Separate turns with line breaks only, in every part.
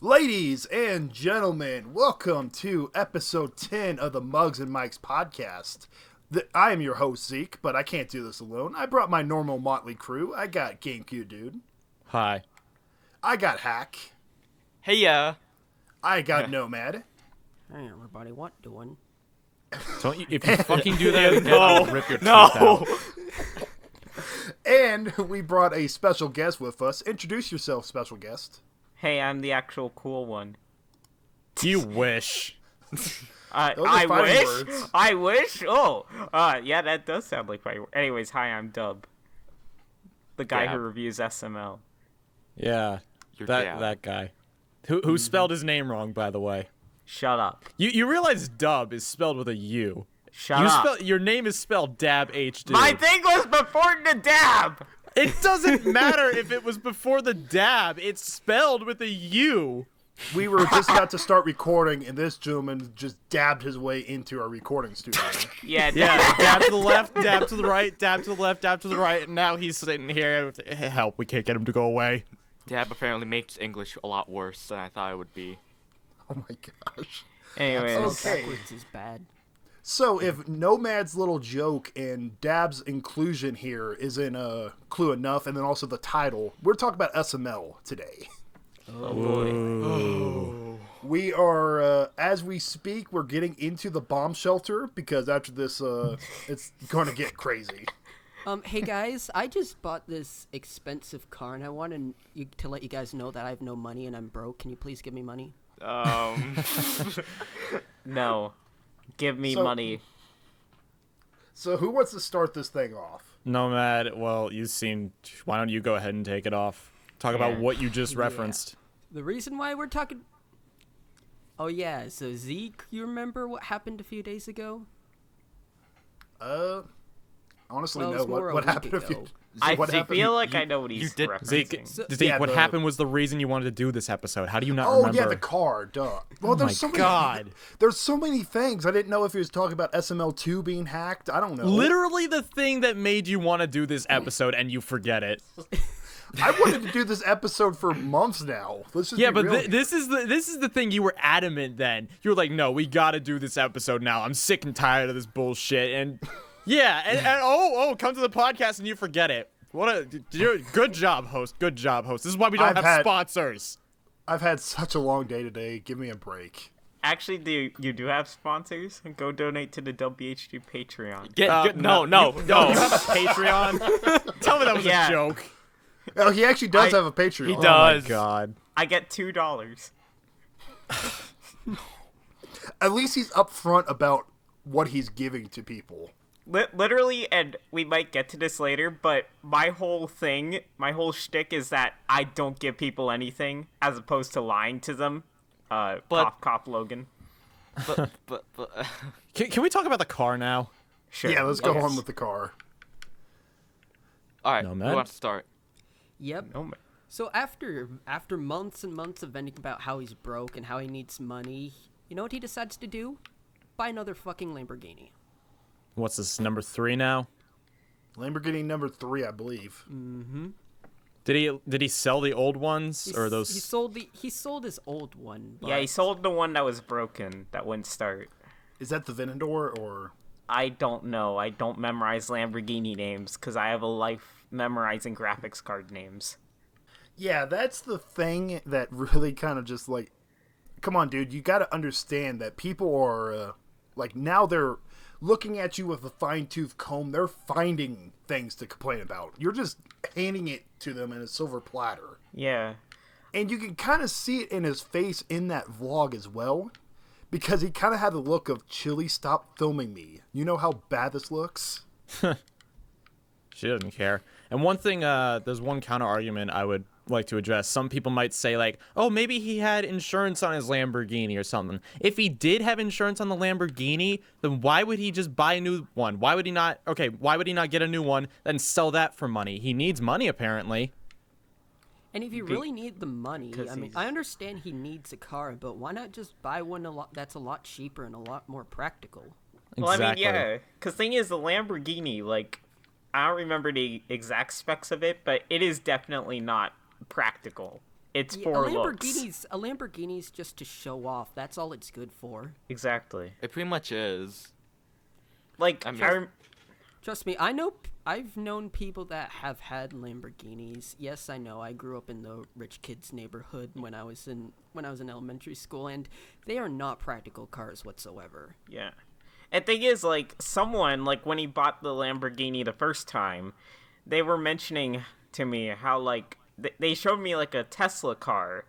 Ladies and gentlemen, welcome to episode 10 of the Mugs and Mikes podcast. I am your host, Zeke, but I can't do this alone. I brought my normal motley crew. I got GameCubeDude.
Hi.
I got Hack.
Hey, yeah.
I got Nomad.
Hey, everybody, what doing?
Don't you, if you fucking do that again, I'll rip your teeth out.
And we brought a special guest with us. Introduce yourself, special guest.
Hey, I'm the actual cool one.
You wish.
Those are
I
fighting
wish.
words.
I wish. Oh, yeah, that does sound like fighting. Anyways, hi, I'm Dub, the guy who reviews SML.
Yeah, that guy. Who spelled his name wrong, by the way.
Shut up.
You realize Dub is spelled with a U.
Shut up.
Your name is spelled Dabhdude.
My thing was before the dab.
It doesn't matter if it was before the dab. It's spelled with a U.
We were just about to start recording, and this gentleman just dabbed his way into our recording studio.
Yeah,
Dab to the left, dab to the right, dab to the left, dab to the right, and now he's sitting here. Help, we can't get him to go away.
Dab apparently makes English a lot worse than I thought it would be.
Oh my gosh.
Anyways,
Okay.
Backwards is bad.
So if Nomad's little joke and Dab's inclusion here isn't a clue enough, and then also the title, we're talking about SML today.
oh boy.
We are, as we speak, we're getting into the bomb shelter because after this, it's going to get crazy.
Hey guys, I just bought this expensive car, and I wanted to let you guys know that I have no money and I'm broke. Can you please give me money?
No. Give me money.
So who wants to start this thing off?
Nomad, well, why don't you go ahead and take it off? Talk about what you just referenced.
The reason why we're talking... Oh yeah, so Zeke, you remember what happened a few days ago?
Honestly,
Well, it
no.
was more a
What
week
happened?
ago.
I
What happened?
feel like I know what he's
did-
referencing.
Zeke, what happened was the reason you wanted to do this episode. How do you not
Oh
remember?
yeah, the car. Duh. Well, there's so
God.
many. There's so many things. I didn't know if he was talking about SML2 being hacked. I don't know.
Literally the thing that made you want to do this episode, and you forget it.
I wanted to do this episode for months now. Let's just
Yeah,
be
but
real.
this is the thing. You were adamant then. You were like, no, we got to do this episode now. I'm sick and tired of this bullshit. And yeah, and come to the podcast and you forget it. Good job, host. Good job, host. This is why we don't have sponsors.
I've had such a long day today. Give me a break.
Actually, you do have sponsors? Go donate to the WHD Patreon.
No.
You have a Patreon? Tell me that was
Yeah.
a joke.
Oh, he actually does have a Patreon.
He
Oh
does.
my God.
I get $2.
At least he's upfront about what he's giving to people.
Literally, and we might get to this later, but my whole shtick is that I don't give people anything as opposed to lying to them. Cough, Logan.
But
Can we talk about the car now?
Sure.
Yeah, let's go
Yes.
on with the car.
all right,
Nomad?
who wants to start?
Yep.
Oh, man.
So after months and months of venting about how he's broke and how he needs money, you know what he decides to do? Buy another fucking Lamborghini.
What's this, number 3 now?
Lamborghini number 3, I believe.
Did he sell the old ones or those?
He sold his old one.
Yeah, he
but-
sold the one that was broken, that wouldn't start.
Is that the Venador or?
I don't know. I don't memorize Lamborghini names because I have a life memorizing graphics card names.
Yeah, that's the thing that really kind of just like, come on, dude, you got to understand that people are now they're looking at you with a fine-tooth comb. They're finding things to complain about. You're just handing it to them in a silver platter.
Yeah.
And you can kind of see it in his face in that vlog as well, because he kind of had the look of, Chili, stop filming me. You know how bad this looks?
She doesn't care. And one thing, there's one counter argument I would like to address. Some people might say like, oh, maybe he had insurance on his Lamborghini or something. If he did have insurance on the Lamborghini, then why would he just buy a new one? Why would he not get a new one, then sell that for money? He needs money, apparently.
And if you really need the money,
'cause
I mean,
he's-
I understand he needs a car, but why not just buy one that's a lot cheaper and a lot more practical?
Well,
Exactly.
I mean, yeah. Because thing is, the Lamborghini, like, I don't remember the exact specs of it, but it is definitely not practical. It's
Yeah,
for looks.
A Lamborghini's just to show off. That's all it's good for.
Exactly.
It pretty much is.
Like,
I mean-
Trust me, I've known people that have had Lamborghinis. Yes, I know. I grew up in the rich kids neighborhood when I was in elementary school, and they are not practical cars whatsoever.
yeah. And thing is, like, someone, like, when he bought the Lamborghini the first time, they were mentioning to me how, like, they showed me, like, a Tesla car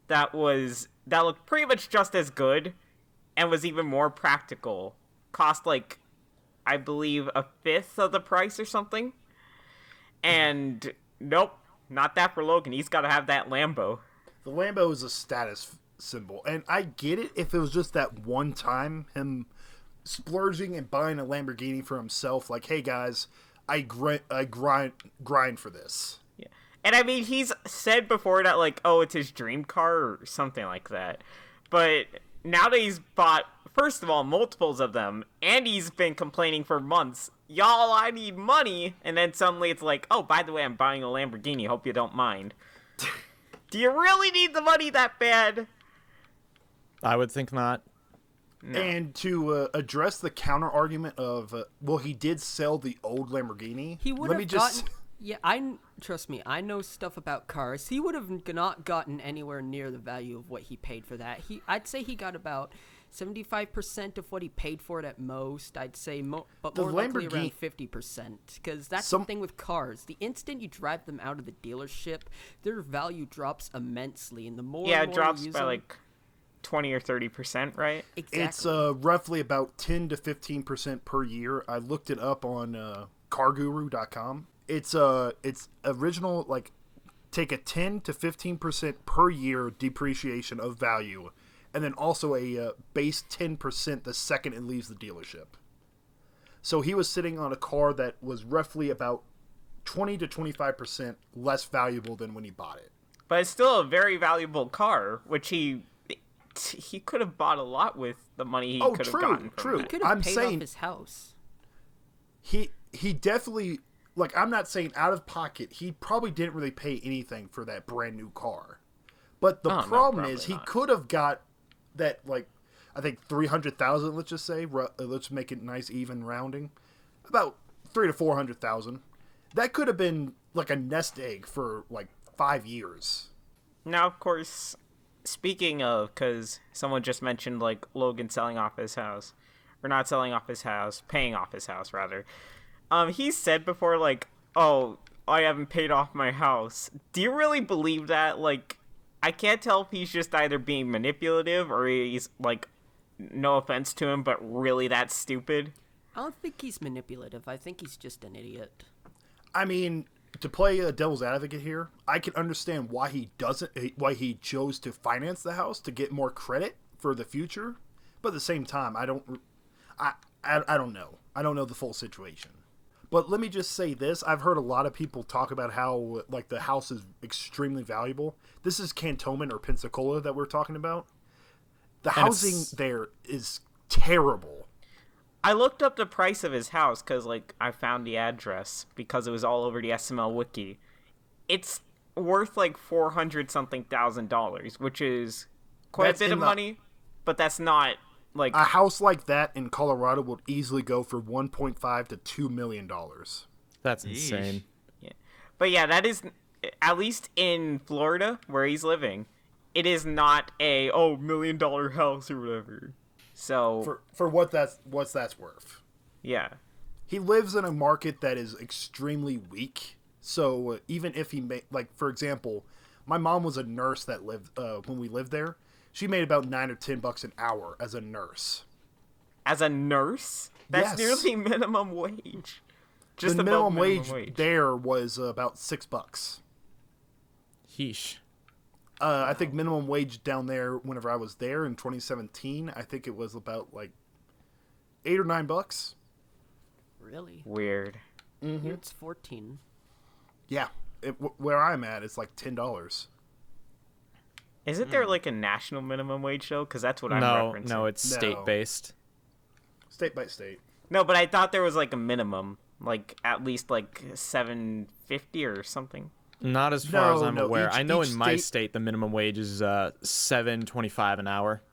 that looked pretty much just as good and was even more practical. Cost, like, I believe a fifth of the price or something. And nope, not that for Logan. He's got to have that Lambo.
The Lambo is a status symbol, and I get it if it was just that one time him splurging and buying a Lamborghini for himself. Like, hey guys, I grind for this.
Yeah. And I mean, he's said before that, like, oh, it's his dream car or something like that. But now that he's bought, first of all, multiples of them, and he's been complaining for months, y'all, I need money, and then suddenly it's like, oh, by the way, I'm buying a Lamborghini, hope you don't mind. Do you really need the money that bad?
I would think not.
No.
And to address the counter argument of, well, he did sell the old Lamborghini.
He would
Let
have
me just
gotten. Yeah, trust me. I know stuff about cars. He would have not gotten anywhere near the value of what he paid for that. I'd say he got about 75% of what he paid for it at most. I'd say, but
The
more likely
Lamborghini-
around 50%. Because that's the thing with cars. The instant you drive them out of the dealership, their value drops immensely, and the more
Yeah,
and
it
more
drops
you use
by,
them,
like, 20 or 30%, right?
exactly.
It's roughly about 10 to 15% per year. I looked it up on carguru.com. It's original, like, take a 10 to 15% per year depreciation of value, and then also a base 10% the second it leaves the dealership. So he was sitting on a car that was roughly about 20 to 25% less valuable than when he bought it.
But it's still a very valuable car, which he could have bought a lot with the money he could have gotten from
true.
that.
Could have
I'm
paid
saying-
off his house.
He definitely, like, I'm not saying out of pocket, he probably didn't really pay anything for that brand new car. But the
Oh, no,
problem
probably
is he
not.
could have got that, like, I think 300,000, let's just say, let's make it nice even rounding, about 300 to 400,000. That could have been like a nest egg for like 5 years.
Now, of course, speaking of, because someone just mentioned, like, Logan selling off his house. Or not selling off his house, paying off his house, rather. He said before, like, oh, I haven't paid off my house. Do you really believe that? Like, I can't tell if he's just either being manipulative or he's, like, no offense to him, but really that stupid.
I don't think he's manipulative. I think he's just an idiot.
I mean, to play a devil's advocate here, I can understand why why he chose to finance the house to get more credit for the future. But at the same time, I don't know. I don't know the full situation. But let me just say this. I've heard a lot of people talk about how, like, the house is extremely valuable. This is Cantonment or Pensacola that we're talking about. The housing there is terrible.
I looked up the price of his house because, like, I found the address because it was all over the SML wiki. It's worth, like, $400-something thousand, which is quite
That's
a bit
in
of
the-
money, but that's not, like...
A house like that in Colorado would easily go for $1.5 to $2 million.
That's insane.
Yeah. But yeah, that is, at least in Florida, where he's living, it is not a, $1 million house or whatever. So,
For what that's worth.
yeah.
He lives in a market that is extremely weak. So even if he made, like, for example, my mom was a nurse that lived when we lived there. She made about $9 or $10 an hour as a nurse.
As a nurse? That's
Yes.
nearly minimum wage. Just
The
above
minimum wage there was about $6.
Yeesh.
I think minimum wage down there, whenever I was there in 2017, I think it was about like $8 or $9.
Really?
Weird.
Here it's 14.
Yeah, where I'm at, it's like $10.
Isn't there, like, a national minimum wage, though? Because that's what I'm
No,
referencing.
no, it's
No.
state-based.
State by state.
No, but I thought there was, like, a minimum. Like, at least, like, $7.50 or something.
Not as far as I'm
No,
aware. I know
each
in my
state-
state the minimum wage is $7.25 an hour.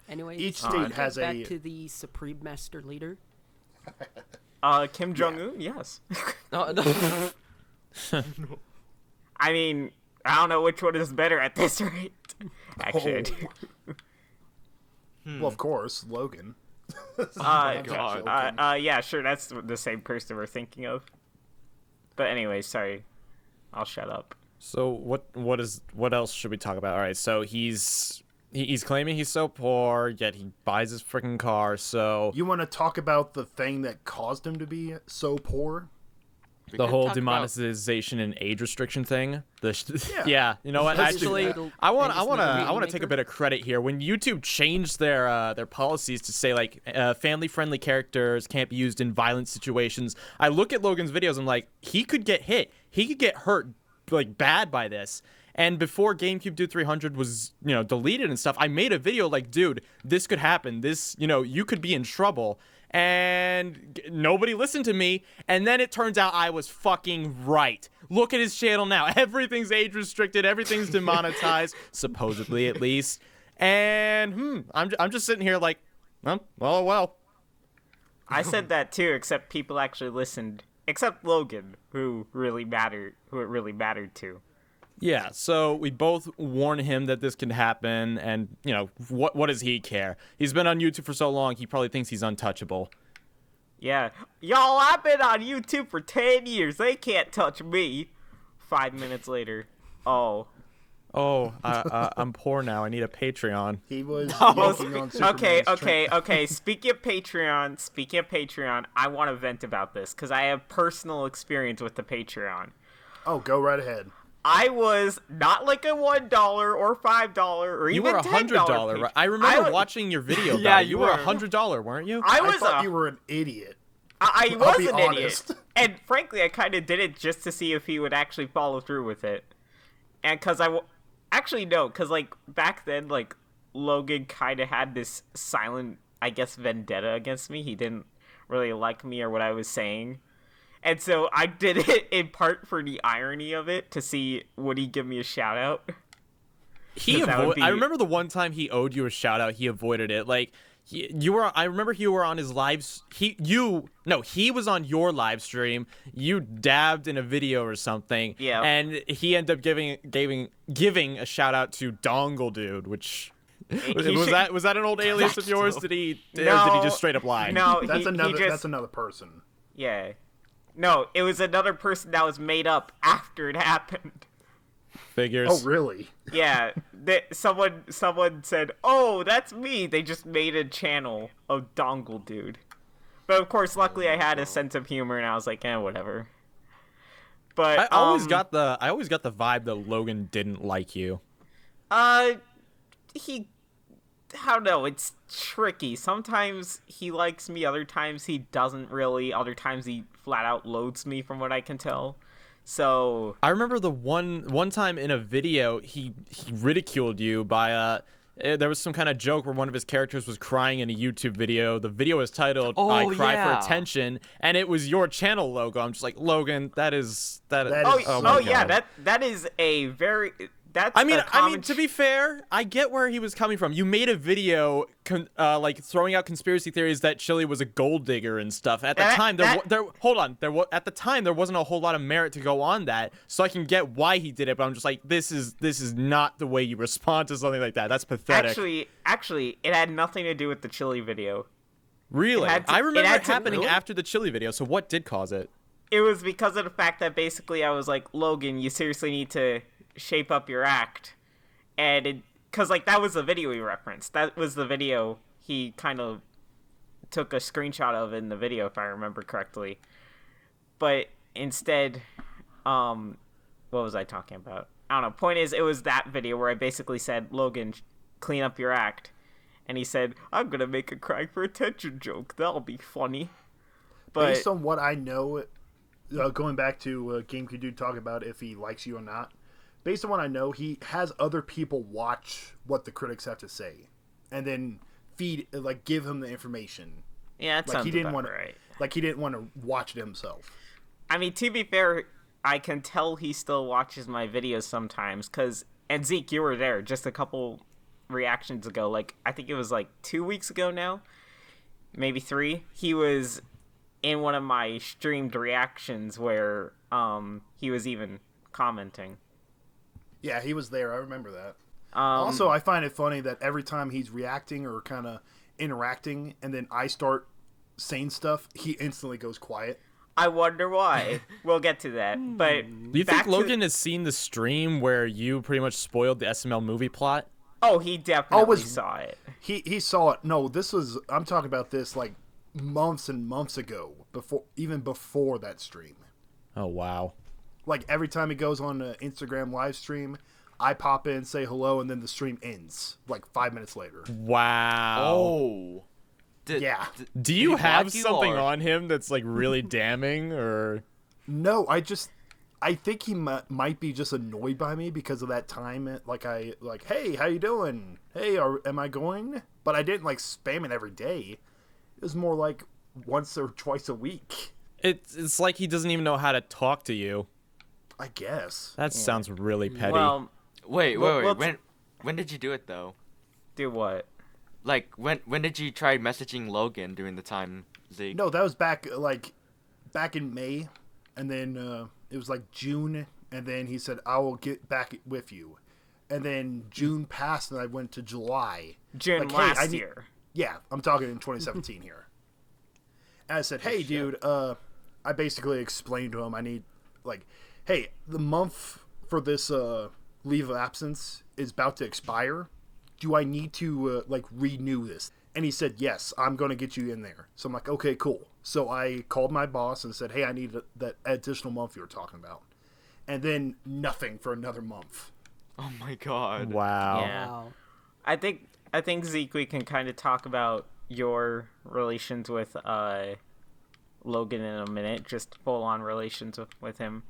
Anyway,
Each state has
back
a-
to the Supreme Master Leader.
Kim Jong-un, yes.
No, no.
I mean, I don't know which one is better at this rate. Actually, I do.
Well, of course, Logan.
God.
Yeah, sure, that's the same person we're thinking of. But anyway, sorry. I'll shut up.
So what else should we talk about? All right, so he's claiming he's so poor, yet he buys his freaking car. So
You want to talk about the thing that caused him to be so poor?
We
the
could
whole
talk about-
demonetization and age restriction thing.
Yeah.
Yeah, you know what?
Actually,
Actually, I want
just
to
make
take a
her-
bit of credit here. When YouTube changed their policies to say like family-friendly characters can't be used in violent situations, I look at Logan's videos. I'm like, he could get hit. He could get hurt like bad by this. And before GameCubeDude 300 was, deleted and stuff, I made a video like, dude, this could happen. This, you could be in trouble. And nobody listened to me. And then it turns out I was fucking right. Look at his channel now. Everything's age restricted. Everything's demonetized, supposedly at least. And I'm just sitting here like, well.
I said that too, except people actually listened. Except Logan, who it really mattered to.
Yeah, so we both warn him that this can happen, and, what does he care? He's been on YouTube for so long, he probably thinks he's untouchable.
Yeah. Y'all, I've been on YouTube for 10 years. They can't touch me. 5 minutes later. Oh.
Oh, I'm poor now. I need a Patreon.
He was yanking on Superman's
Okay. Speaking of Patreon, I want to vent about this, because I have personal experience with the Patreon.
Oh, go right ahead.
I was not like a $1 or $5 or
You
even
were
$10.
$100, right? I remember watching your video.
Yeah,
you were $100, weren't you?
I
I thought
was
you were an idiot.
I
I'll
was
be
an
honest.
idiot. And frankly, I kind of did it just to see if he would actually follow through with it. And because actually, no, because, like, back then, like, Logan kind of had this silent, I guess, vendetta against me. He didn't really like me or what I was saying. And so I did it in part for the irony of it, to see would he give me a shout out.
I remember the one time he owed you a shout out, he avoided it. Like, I remember you were on his lives. He was on your live stream. You dabbed in a video or something.
Yeah.
And he ended up giving a shout out to DongleDude, which was that an old alias of yours? Or did he just straight up lie?
No,
That's
he just,
that's another person.
yeah. No, it was another person that was made up after it happened.
Figures.
Oh, really?
Yeah, someone said, "Oh, that's me." They just made a channel of DongleDude. But of course, luckily I had a sense of humor, and I was like, whatever. But
I always got the vibe that Logan didn't like you.
I don't know, it's tricky. Sometimes he likes me, other times he doesn't really, other times he flat out loads me, from what I can tell. So
I remember the one time in a video he ridiculed you by there was some kind of joke where one of his characters was crying in a YouTube video. The video was titled "I Cry
yeah.
for Attention," and it was your channel logo. I'm just like, Logan, that is.
oh
my
yeah,
God.
that is a very that's
I mean,
a common
to be fair, I get where he was coming from. You made a video, like throwing out conspiracy theories that Chili was a gold digger and stuff. At the time, at the time there wasn't a whole lot of merit to go on that, so I can get why he did it. But I'm just like, this is not the way you respond to something like that. That's pathetic.
Actually, it had nothing to do with the Chili video.
Really, I remember it happening
really?
after the Chili video. So what did cause it?
It was because of the fact that basically I was like, Logan, you seriously need to shape up your act. And because like that was the video he referenced. That was the video he kind of took a screenshot of in the video, if I remember correctly. But instead, what was I talking about? I don't know. Point is, it was that video where I basically said, Logan, clean up your act. And he said, I'm gonna make a crying for attention joke. That'll be funny. But
Based on what I know, going back to GameCubeDude talking about if he likes you or not, based on what I know, he has other people watch what the critics have to say, and then give him the information.
yeah, that sounds
he didn't
about
want
right.
Like he didn't want to watch it himself.
I mean, to be fair, I can tell he still watches my videos sometimes, and Zeke, you were there just a couple reactions ago, like, I think it was like 2 weeks ago now, maybe 3, he was in one of my streamed reactions where, he was even commenting.
Yeah, he was there. I remember that. Also, I find it funny that every time he's reacting or kind of interacting, and then I start saying stuff, he instantly goes quiet.
I wonder why. We'll get to that. But
do you think Logan has seen the stream where you pretty much spoiled the SML movie plot?
Oh, he definitely saw it.
He saw it. No, I'm talking about this like months and months ago, even before that stream.
Oh, wow.
Like every time he goes on an Instagram live stream, I pop in, say hello, and then the stream ends like 5 minutes later.
Wow.
Oh.
Yeah.
Do you have
block you,
something
or-
on him that's like really damning, or?
No, I think he might be just annoyed by me because of that time. Like hey, how you doing? Hey, am I going? But I didn't like spam it every day. It was more like once or twice a week.
It's like he doesn't even know how to talk to you.
I guess.
That sounds really petty.
Well,
Wait.
Well,
When did you do it though?
do what?
Like when did you try messaging Logan during the time, Zeke?
No, that was back in May, and then it was like June, and then he said I will get back with you, and then June passed, and I went to July.
June
Like,
last year.
Yeah, I'm talking in 2017 here. And I said, hey, dude, I basically explained to him I need, like, hey, the month for this leave of absence is about to expire. Do I need to, renew this? And he said, yes, I'm going to get you in there. So I'm like, okay, cool. So I called my boss and said, hey, I need that additional month you were talking about. And then nothing for another month.
Oh my god.
Wow.
Yeah.
Wow.
I think Zeke, we can kind of talk about your relations with Logan in a minute, just full on relations with him.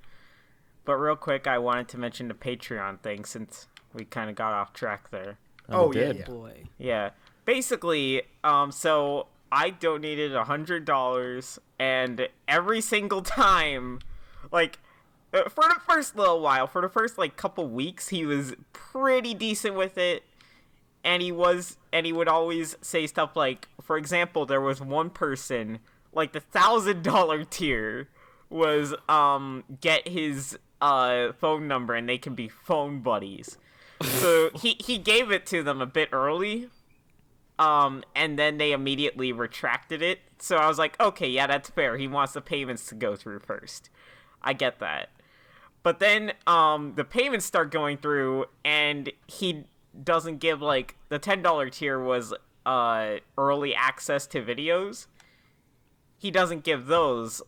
But real quick, I wanted to mention the Patreon thing since we kind of got off track there.
Oh, yeah,
good.
yeah.
Boy.
Yeah, basically, so I donated $100, and every single time, like, for the first little while, for the first like couple weeks, he was pretty decent with it. And he would always say stuff like, for example, there was one person, like the $1,000 tier was, get his, phone number and they can be phone buddies. So he gave it to them a bit early, and then they immediately retracted it. So I was like, okay, yeah, that's fair. He wants the payments to go through first. I get that. But then, the payments start going through and he doesn't give, like, the $10 tier was early access to videos. He doesn't give those.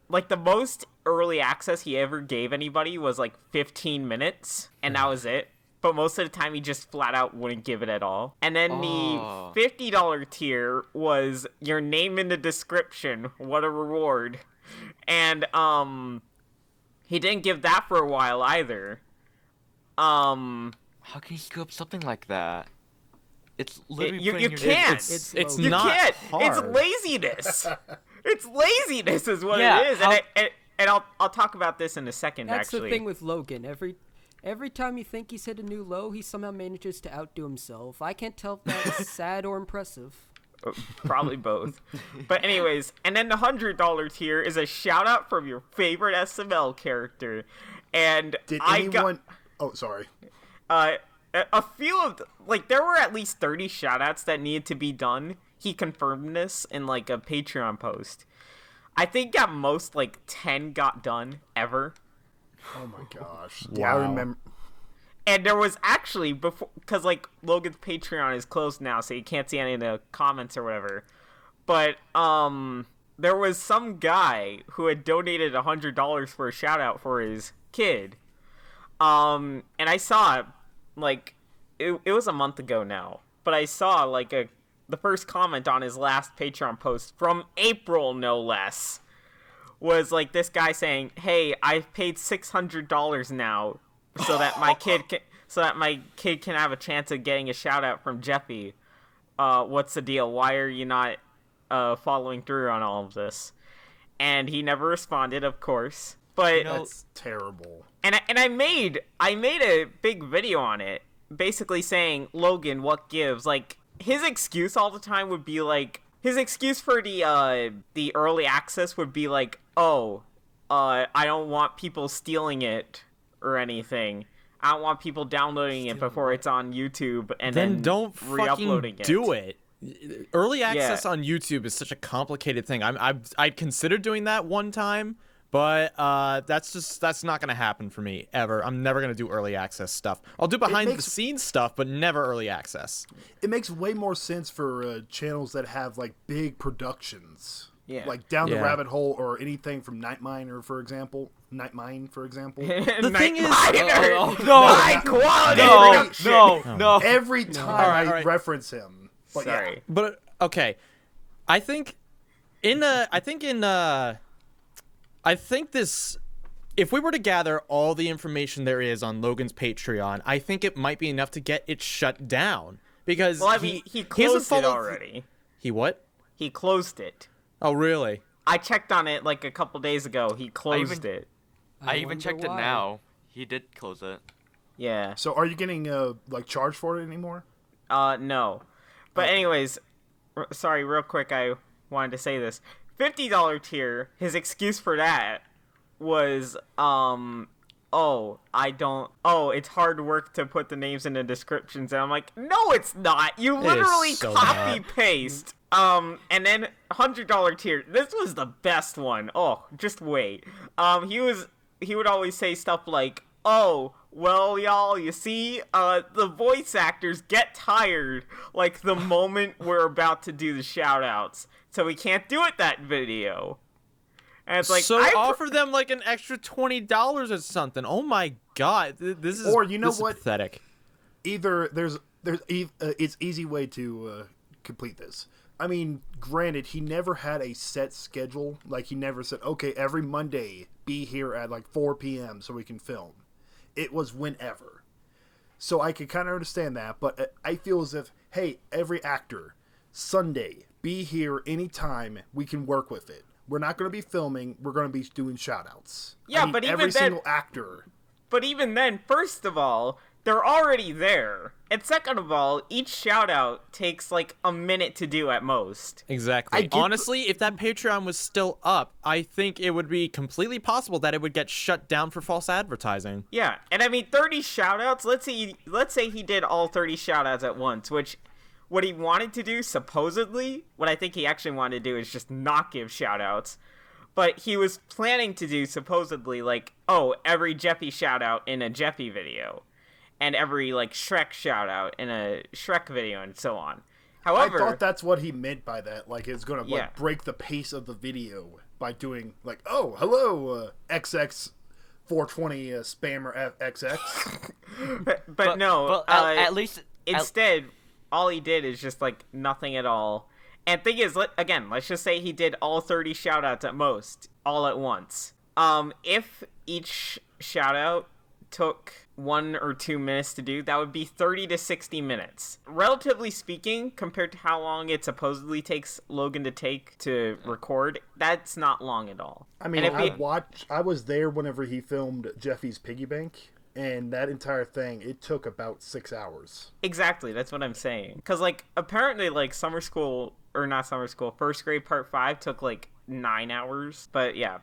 Like, the most early access he ever gave anybody was like 15 minutes, and that was it. But most of the time he just flat out wouldn't give it at all. And then the $50 tier was your name in the description, what a reward. And he didn't give that for a while either.
How can you screw up something like that? It's literally
You
putting your
can't.
It's
You
not
can't.
hard.
It's laziness. It's laziness is what
Yeah,
it is. And I'll talk about this in a second,
That's
actually.
the thing with Logan. Every time you think he's hit a new low, he somehow manages to outdo himself. I can't tell if that's sad or impressive.
Probably both. But anyways, and then the $100 tier is a shout out from your favorite SML character. And
Did
I
anyone...
got
Oh, sorry.
a few of there were at least 30 shout outs that needed to be done. He confirmed this in like a Patreon post. I think at most like 10 got done ever.
Oh, my gosh.
Wow.
Yeah, I remember...
And there was actually, before, because, like, Logan's Patreon is closed now, so you can't see any of the comments or whatever. But, there was some guy who had donated $100 for a shout-out for his kid. And I saw, like, it was a month ago now. But I saw, like, the first comment on his last Patreon post, from April, no less, was, like, this guy saying, hey, I've paid $600 now, so that my kid can have a chance of getting a shout out from Jeffy. What's the deal? Why are you not following through on all of this? And he never responded, of course. But
That's terrible.
and I made a big video on it, basically saying, Logan, what gives? Like, his excuse all the time would be like, his excuse for the early access would be like, oh, I don't want people stealing it or anything. I don't want people downloading it before it's on YouTube and then
don't
re-uploading
fucking do it. Early access
Yeah.
on YouTube is such a complicated thing. I'd considered doing that one time, but that's not gonna happen for me ever. I'm never gonna do early access stuff. I'll do behind the scenes stuff, but never early access.
It makes way more sense for channels that have like big productions.
Yeah.
Like Down the
Yeah.
Rabbit Hole or anything from Nightmine, for example.
The
The
thing is,
high quality production.
No.
Every time
Alright,
I
alright.
reference him. But
Sorry.
but okay, I think this. If we were to gather all the information there is on Logan's Patreon, I think it might be enough to get it shut down because
Well, I mean, he
hasn't
closed it
followed-
already.
He what?
He closed it.
Oh, really?
I checked on it like a couple days ago. He closed
even-
it.
I even
wonder
checked it
why.
now. He did close it.
Yeah.
So are you getting like charged for it anymore?
No. But anyways, sorry, real quick, I wanted to say this. $50 tier, his excuse for that was, it's hard work to put the names in the descriptions. And I'm like, no, it's not. You literally
so
copy
not.
paste. And then $100 tier. This was the best one. Oh, just wait. He would always say stuff like, oh, well, y'all, you see, the voice actors get tired, like, the moment we're about to do the shout-outs. So we can't do it that video. And it's like,
So offer them like an extra $20 or something. Oh my god, this is
Or you know
this is
what?
pathetic.
Either it's easy way to complete this. I mean, granted, he never had a set schedule. Like, he never said, okay, every Monday, be here at, like, 4 p.m. so we can film. It was whenever. So I could kind of understand that, but I feel as if, hey, every actor, Sunday, be here anytime, we can work with it. We're not going to be filming, we're going to be doing shout-outs.
Yeah,
I mean,
but even
every
then-
single actor.
But even then, first of all, they're already there. And second of all, each shout-out takes, like, a minute to do at most.
I
Exactly.
get
Honestly, if that Patreon was still up, I think it would be completely possible that it would get shut down for false advertising.
Yeah, and I mean 30 shoutouts. Let's say he did all 30 shoutouts at once, which what he wanted to do supposedly, what I think he actually wanted to do is just not give shoutouts. But he was planning to do supposedly like, oh, every Jeppy shoutout in a Jeppy video, and every like Shrek shoutout in a Shrek video, and so on. However,
I thought that's what he meant by that. Like, it's going to
Yeah.
like break the pace of the video by doing like, oh, hello, XX 420 spammer XX.
but no.
But at least
Instead, all he did is just like nothing at all. And thing is, let's just say he did all 30 shoutouts at most, all at once. If each shoutout took 1 or 2 minutes to do, that would be 30 to 60 minutes. Relatively speaking, compared to how long it supposedly takes Logan to record, that's not long at all.
I mean,
And if
I was there whenever he filmed Jeffy's Piggy Bank, and that entire thing, it took about 6 hours.
Exactly, that's what I'm saying. Because, like, apparently, like, first grade part 5 took, like, 9 hours. But, yeah.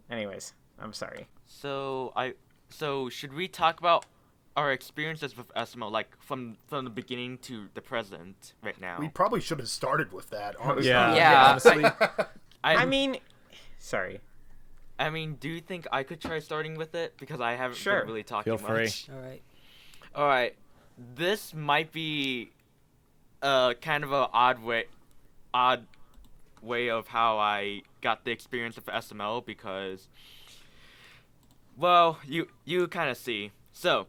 Anyways, I'm sorry.
So should we talk about our experiences with SML, like from the beginning to the present right now?
We probably should have started with that, honestly.
Yeah.
Honestly.
I mean, sorry.
I mean, do you think I could try starting with it? Because I haven't
Sure.
been really talking
Feel free.
much.
All right.
All right. This might be kind of an odd way of how I got the experience of SML because, well, you kind of see. So,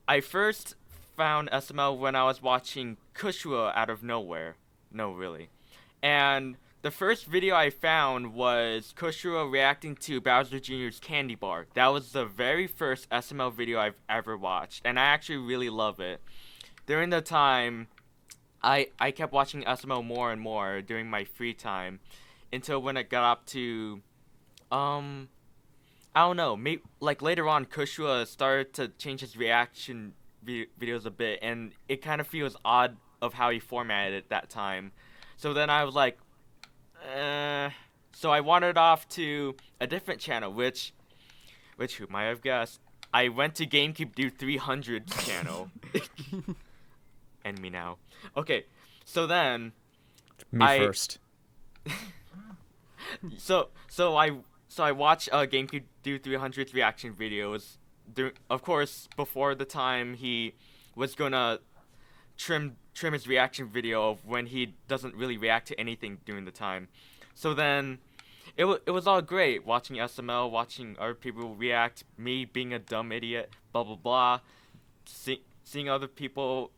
I first found SML when I was watching Kushua out of nowhere. No, really. And the first video I found was Kushua reacting to Bowser Jr.'s Candy Bar. That was the very first SML video I've ever watched, and I actually really love it. During the time, I kept watching SML more and more during my free time, until when it got up to, I don't know, maybe like later on, Kushua started to change his reaction videos a bit, and it kind of feels odd of how he formatted it that time. So then I was like, so I wandered off to a different channel, which who might have guessed, I went to GameCubeDude 300's channel. And me now. Okay, so then
First.
So I watch GameCubeDude 300's reaction videos. Of course, before the time he was gonna trim his reaction video of when he doesn't really react to anything during the time. So then, it was all great watching SML, watching other people react, me being a dumb idiot, blah blah blah, seeing other people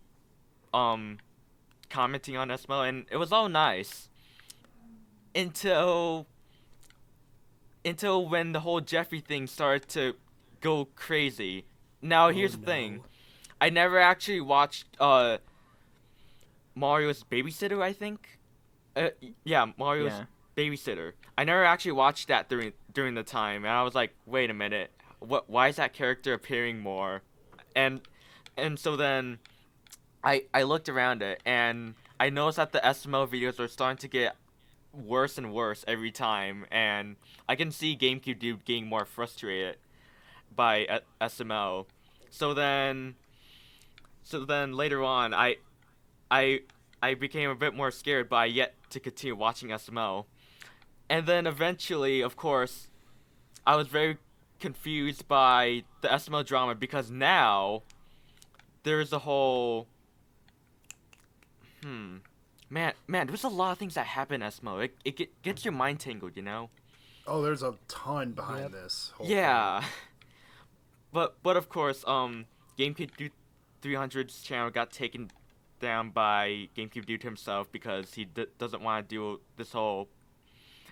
commenting on SML, and it was all nice until when the whole Jeffrey thing started to go crazy. Now here's the thing, I never actually watched Mario's Babysitter, I think. Mario's Babysitter. I never actually watched that during the time, and I was like, wait a minute, why is that character appearing more? And so then I looked around it, and I noticed that the SML videos are starting to get worse and worse every time, and I can see GameCubeDude getting more frustrated by SML. So then later on, I became a bit more scared, but I yet to continue watching SML. And then eventually, of course, I was very confused by the SML drama, because now there's a whole man, there's a lot of things that happen in SML. It gets your mind tangled, you know?
Oh, there's a ton behind this whole
Yeah.
thing.
But of course, GameCubeDude 300's channel got taken down by GameCubeDude himself because he doesn't want to do this whole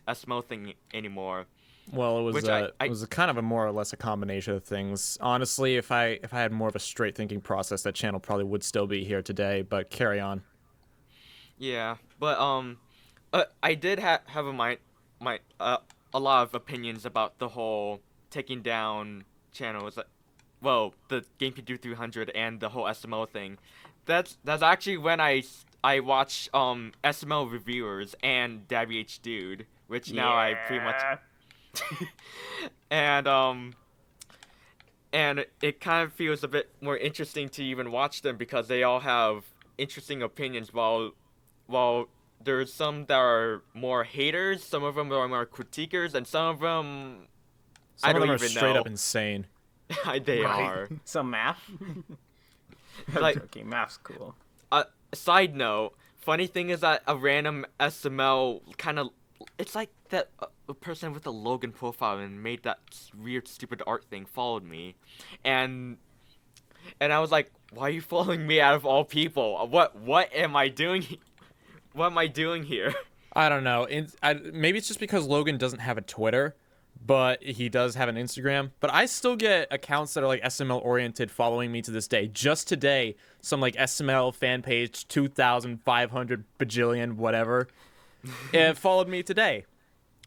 SML thing anymore.
Well, it was
Which
it was a kind of a more or less a combination of things. Honestly, if I had more of a straight thinking process, that channel probably would still be here today. But carry on.
Yeah, but I did have a lot of opinions about the whole taking down channels. Well, the GameCubeDude 300 and the whole SML thing. That's actually when I watched SML reviewers and Dabhdude, which now I pretty much and it kind of feels a bit more interesting to even watch them because they all have interesting opinions, while there's some that are more haters, some of them are more critiquers, and some of them
Some
I
of
don't
them are
even
straight
know.
up insane.
They
Right.
are.
Some math. I'm
Like-
joking. Math's cool.
Side note, funny thing is that a random SML kind of, it's like that a person with a Logan profile and made that weird stupid art thing followed me, and I was like, why are you following me out of all people? What am I doing? What am I doing here?
I don't know. Maybe it's just because Logan doesn't have a Twitter, but he does have an Instagram. But I still get accounts that are like SML oriented following me to this day. Just today, some like SML fan page 2,500 bajillion whatever, it followed me today.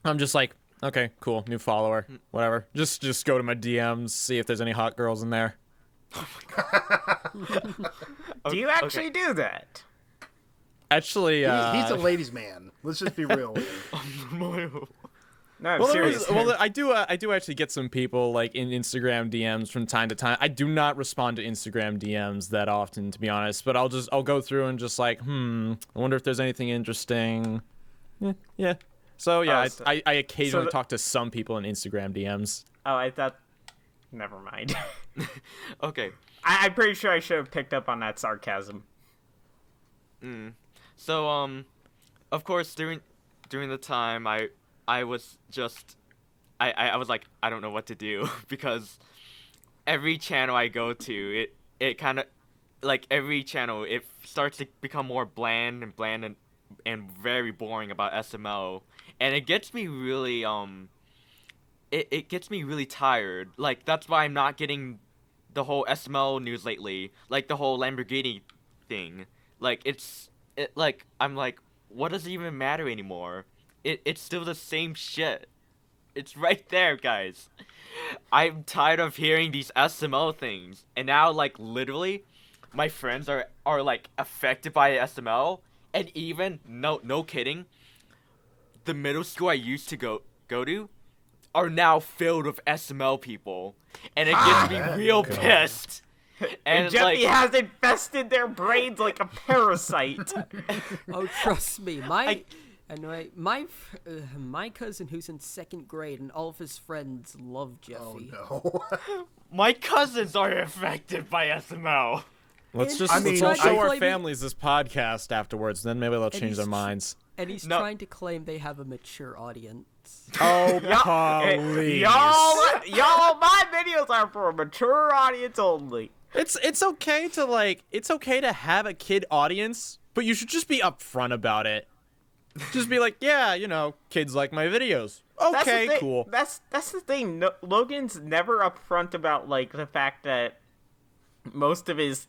I'm just like, okay, cool, new follower, whatever. Just go to my DMs, see if there's any hot girls in there.
Do you actually do that?
Actually,
He's a ladies' man. Let's just be real.
No, I'm
well,
serious.
I do actually get some people like in Instagram DMs from time to time. I do not respond to Instagram DMs that often, to be honest. But I'll go through and just like, I wonder if there's anything interesting. Yeah. So yeah, I occasionally talk to some people in Instagram DMs.
Oh, I thought. Never mind.
Okay.
I'm pretty sure I should have picked up on that sarcasm.
So of course during the time I was just I was like, I don't know what to do because every channel I go to it kind of like every channel it starts to become more bland and very boring about SML, and it gets me really it gets me really tired. Like that's why I'm not getting the whole SML news lately, like the whole Lamborghini thing. Like I'm like, what does it even matter anymore? It's still the same shit. It's right there, guys. I'm tired of hearing these SML things, and now like literally, my friends are like affected by SML, and even no kidding, the middle school I used to go to are now filled with SML people, and it gets me real pissed.
And Jeffy has infested their brains like a parasite.
Oh, trust me, my cousin who's in 2nd grade and all of his friends love Jeffy.
Oh no.
My cousins are affected by SML.
Let's
And
let's
he's
all
trying to
show our
claim-
families this podcast afterwards, then maybe they'll change
he's
their minds.
And he's
No.
trying to claim they have a mature audience.
Oh, please.
Y'all, my videos are for a mature audience only.
It's okay to have a kid audience, but you should just be upfront about it. Just be like, yeah, kids like my videos.
That's the
Okay,
thing.
cool.
That's the thing. No, Logan's never upfront about like the fact that most of his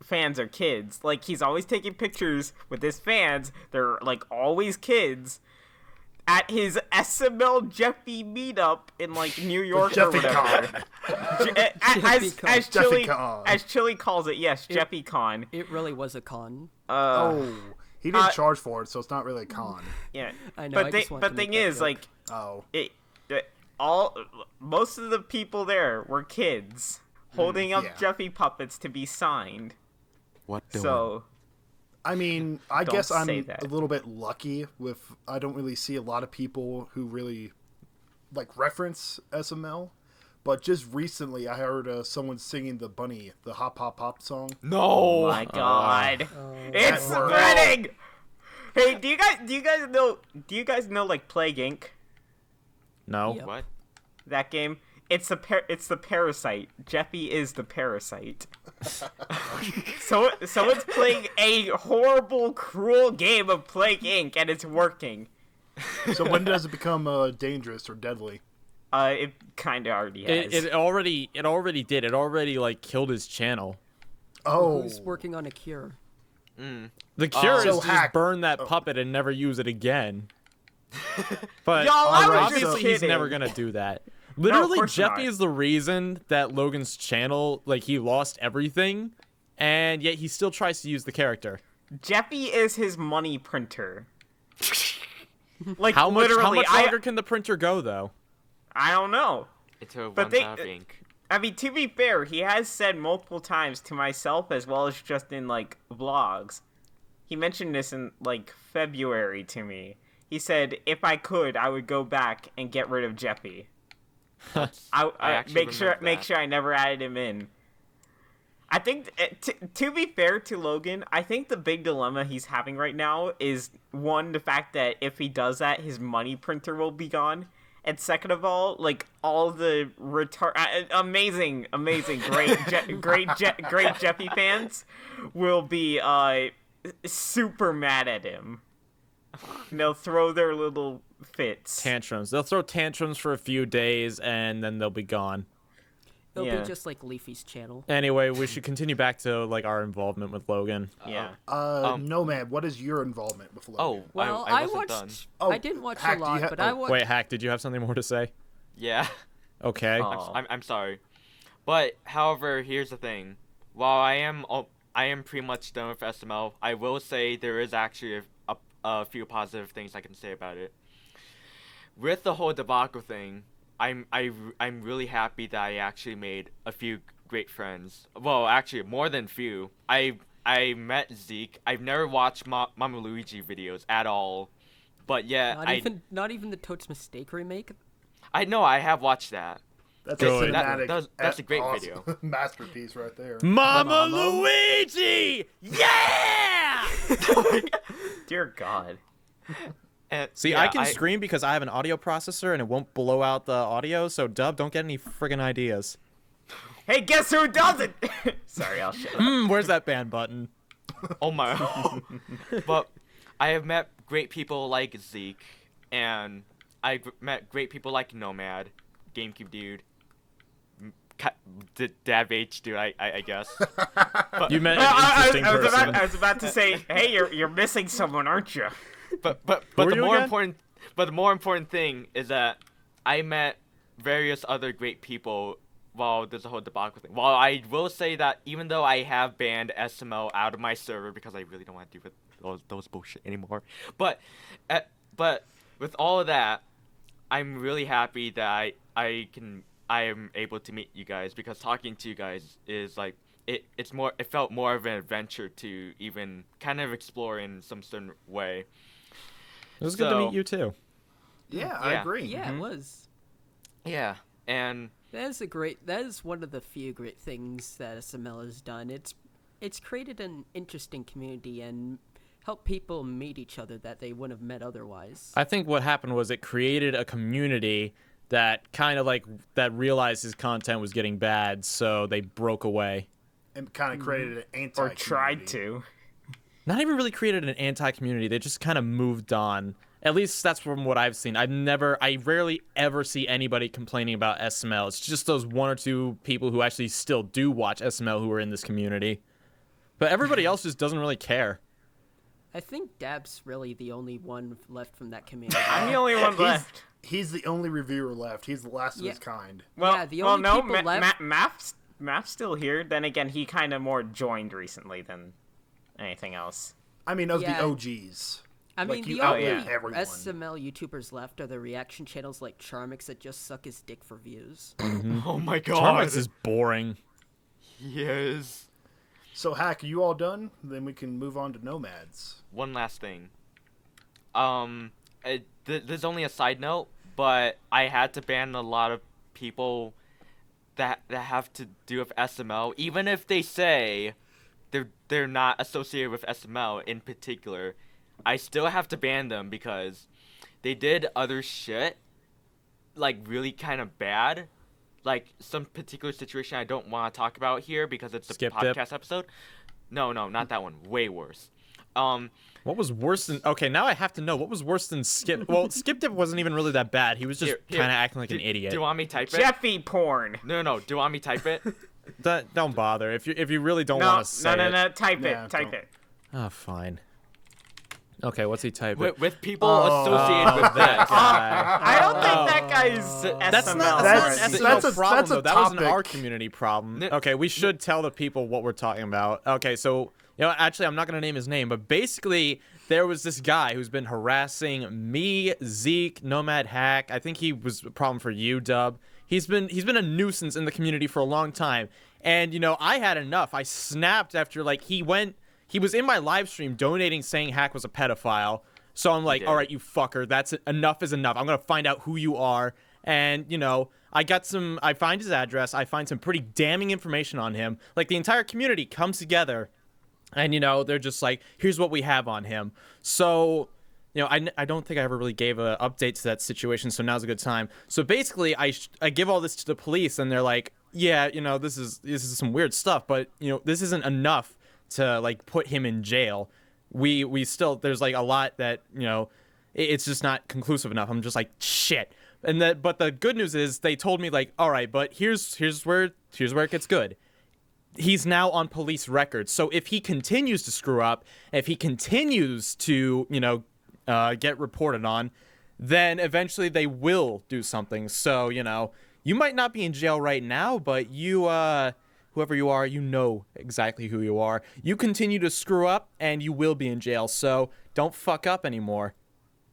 fans are kids. Like he's always taking pictures with his fans. They're like always kids. At his SML Jeffy meetup in like New York or whatever. As Chili calls it, yes, Jeffy Con.
It really was a con.
He didn't charge for it, so it's not really a con.
Yeah,
I know.
But thing is, like, most of the people there were kids holding up Jeffy puppets to be signed.
What?
So,
I mean, I
Don't
guess I'm
say that.
a little bit lucky with. I don't really see a lot of people who really like reference SML. But just recently, I heard someone singing the Hop Hop Hop song.
No.
oh my god, it's spreading. Hey, do you guys know like Plague Inc?
No.
Yep.
What?
That game? It's the parasite. Jeffy is the parasite. Someone's playing a horrible, cruel game of Plague Inc. and it's working.
So when does it become dangerous or deadly?
It kind of already has.
It already did. It already like killed his channel.
Oh,
Who's working on a cure?
The cure is
So
just
hack-
burn that puppet and never use it again. But
Y'all, I was
obviously
just
he's
kidding.
never gonna do that. Literally,
course
Jeffy
not.
is the reason that Logan's channel, like, he lost everything, and yet he still tries to use the character.
Jeffy is his money printer. Like
How much
literally,
longer can the printer go, though?
I don't know.
It's a
But
runs out of ink.
I mean, to be fair, he has said multiple times to myself as well as just in like vlogs. He mentioned this in like February to me. He said, "If I could, I would go back and get rid of Jeffy. I
actually
make
remember
sure I never added him in." I think, to be fair to Logan, I think the big dilemma he's having right now is, one, the fact that if he does that, his money printer will be gone. And second of all, like, all the amazing, great Jeffy fans will be super mad at him. They'll throw their little fits.
Tantrums. They'll throw tantrums for a few days, and then they'll be gone.
It'll
Yeah.
be just like Leafy's channel.
Anyway, we should continue back to, like, our involvement with Logan.
Yeah.
Nomad, what is your involvement with Logan?
Oh,
Well,
I
I
wasn't
watched.
done.
Oh,
I didn't watch
Hack,
a
do you
lot,
ha-
but I
oh,
watched.
Wait, Hack, did you have something more to say?
Yeah.
Okay.
Oh.
I'm sorry, but however, here's the thing. While I am pretty much done with SML, I will say there is actually a few positive things I can say about it. With the whole debacle thing, I'm really happy that I actually made a few great friends. Well, actually, more than few. I met Zeke. I've never watched Mama Luigi videos at all, but yeah,
Not even the Toad's Mistake remake.
I know I have watched that.
That's
Good.
a cinematic.
That's a great
awesome
video.
masterpiece right there.
Mama Luigi! Yeah!
Dear God.
And,
See,
yeah,
I can scream because I have an audio processor and it won't blow out the audio, so Dub, don't get any friggin' ideas.
Hey, guess who doesn't? Sorry, I'll shut up.
Where's that ban button?
Oh my. But I have met great people like Zeke, and met great people like Nomad, GameCubeDude, Dabhdude, I guess.
You met
Well,
an interesting person.
I was about to say, hey, you're missing someone, aren't you?
Who are you again?
But the more important thing is that I met various other great people while there's a whole debacle thing. While I will say that even though I have banned SML out of my server because I really don't want to deal with those bullshit anymore, but with all of that, I'm really happy that I am able to meet you guys, because talking to you guys is like it felt more of an adventure to even kind of explore in some certain way.
It was good to meet you too.
Yeah, I agree.
Yeah, it was.
Yeah, and
That is one of the few great things that SML has done. It's created an interesting community and helped people meet each other that they wouldn't have met otherwise.
I think what happened was it created a community that kind of like that realized his content was getting bad, so they broke away.
And kind of created an anti-community.
Or tried to.
Not even really created an anti-community. They just kind of moved on. At least that's from what I've seen. I rarely ever see anybody complaining about SML. It's just those one or two people who actually still do watch SML who are in this community. But everybody else just doesn't really care.
I think Dab's really the only one left from that community.
I'm the only one left.
He's the only reviewer left. He's the last of his kind.
Well,
Yeah, the only people left-
Matt's still here. Then again, he kind of more joined recently than anything else.
I mean, of
Yeah.
the OGs.
I mean,
Like, you
the only
outlive everyone.
SML YouTubers left are the reaction channels like Charmix that just suck his dick for views.
oh my god,
Charmix is boring.
yes.
So, Hack, are you all done? Then we can move on to Nomads.
One last thing. There's only a side note, but I had to ban a lot of people that have to do with SML, even if they say they're not associated with SML in particular. I still have to ban them because they did other shit, like really kind of bad, like some particular situation I don't want to talk about here because it's a
Skip
podcast
Dip?
episode. No, not that one. Way worse.
What was worse than... Okay, now I have to know. What was worse than Skip... Well, Skip Dip wasn't even really that bad. He was just kind of acting like an idiot.
Do you want me to type it?
Jeffy porn.
No. Do you want me to type it?
Don't bother. If you really don't want to say
No.
it.
Type
Yeah,
it. Type
don't.
it.
Oh, fine. Okay, what's he type?
With people associated with that.
I don't think that guy's SML.
That's not
That's-
an
that's
SML
a-
problem,
that's a
though. That was an
topic.
our community problem.
N-
Okay, we should tell the people what we're talking about. Okay, so, actually, I'm not going to name his name, but basically, there was this guy who's been harassing me, Zeke, Nomad, Hack. I think he was a problem for you, Dub. He's been a nuisance in the community for a long time. And, I had enough. I snapped after, he was in my live stream donating saying Hack was a pedophile. So I'm like, all right, you fucker, that's enough is enough. I'm going to find out who you are. And, I find his address. I find some pretty damning information on him. Like, the entire community comes together and, they're just like, here's what we have on him. So, I don't think I ever really gave an update to that situation. So now's a good time. So basically, I give all this to the police and they're like, yeah, this is some weird stuff, but, this isn't enough to, put him in jail. We still, there's a lot that, it's just not conclusive enough. I'm just like, shit. But the good news is they told me all right, but here's where it gets good. He's now on police records. So if he continues to screw up, if he continues to, get reported on, then eventually they will do something. So, you might not be in jail right now, but you, whoever you are, you know exactly who you are. You continue to screw up, and you will be in jail, so don't fuck up anymore.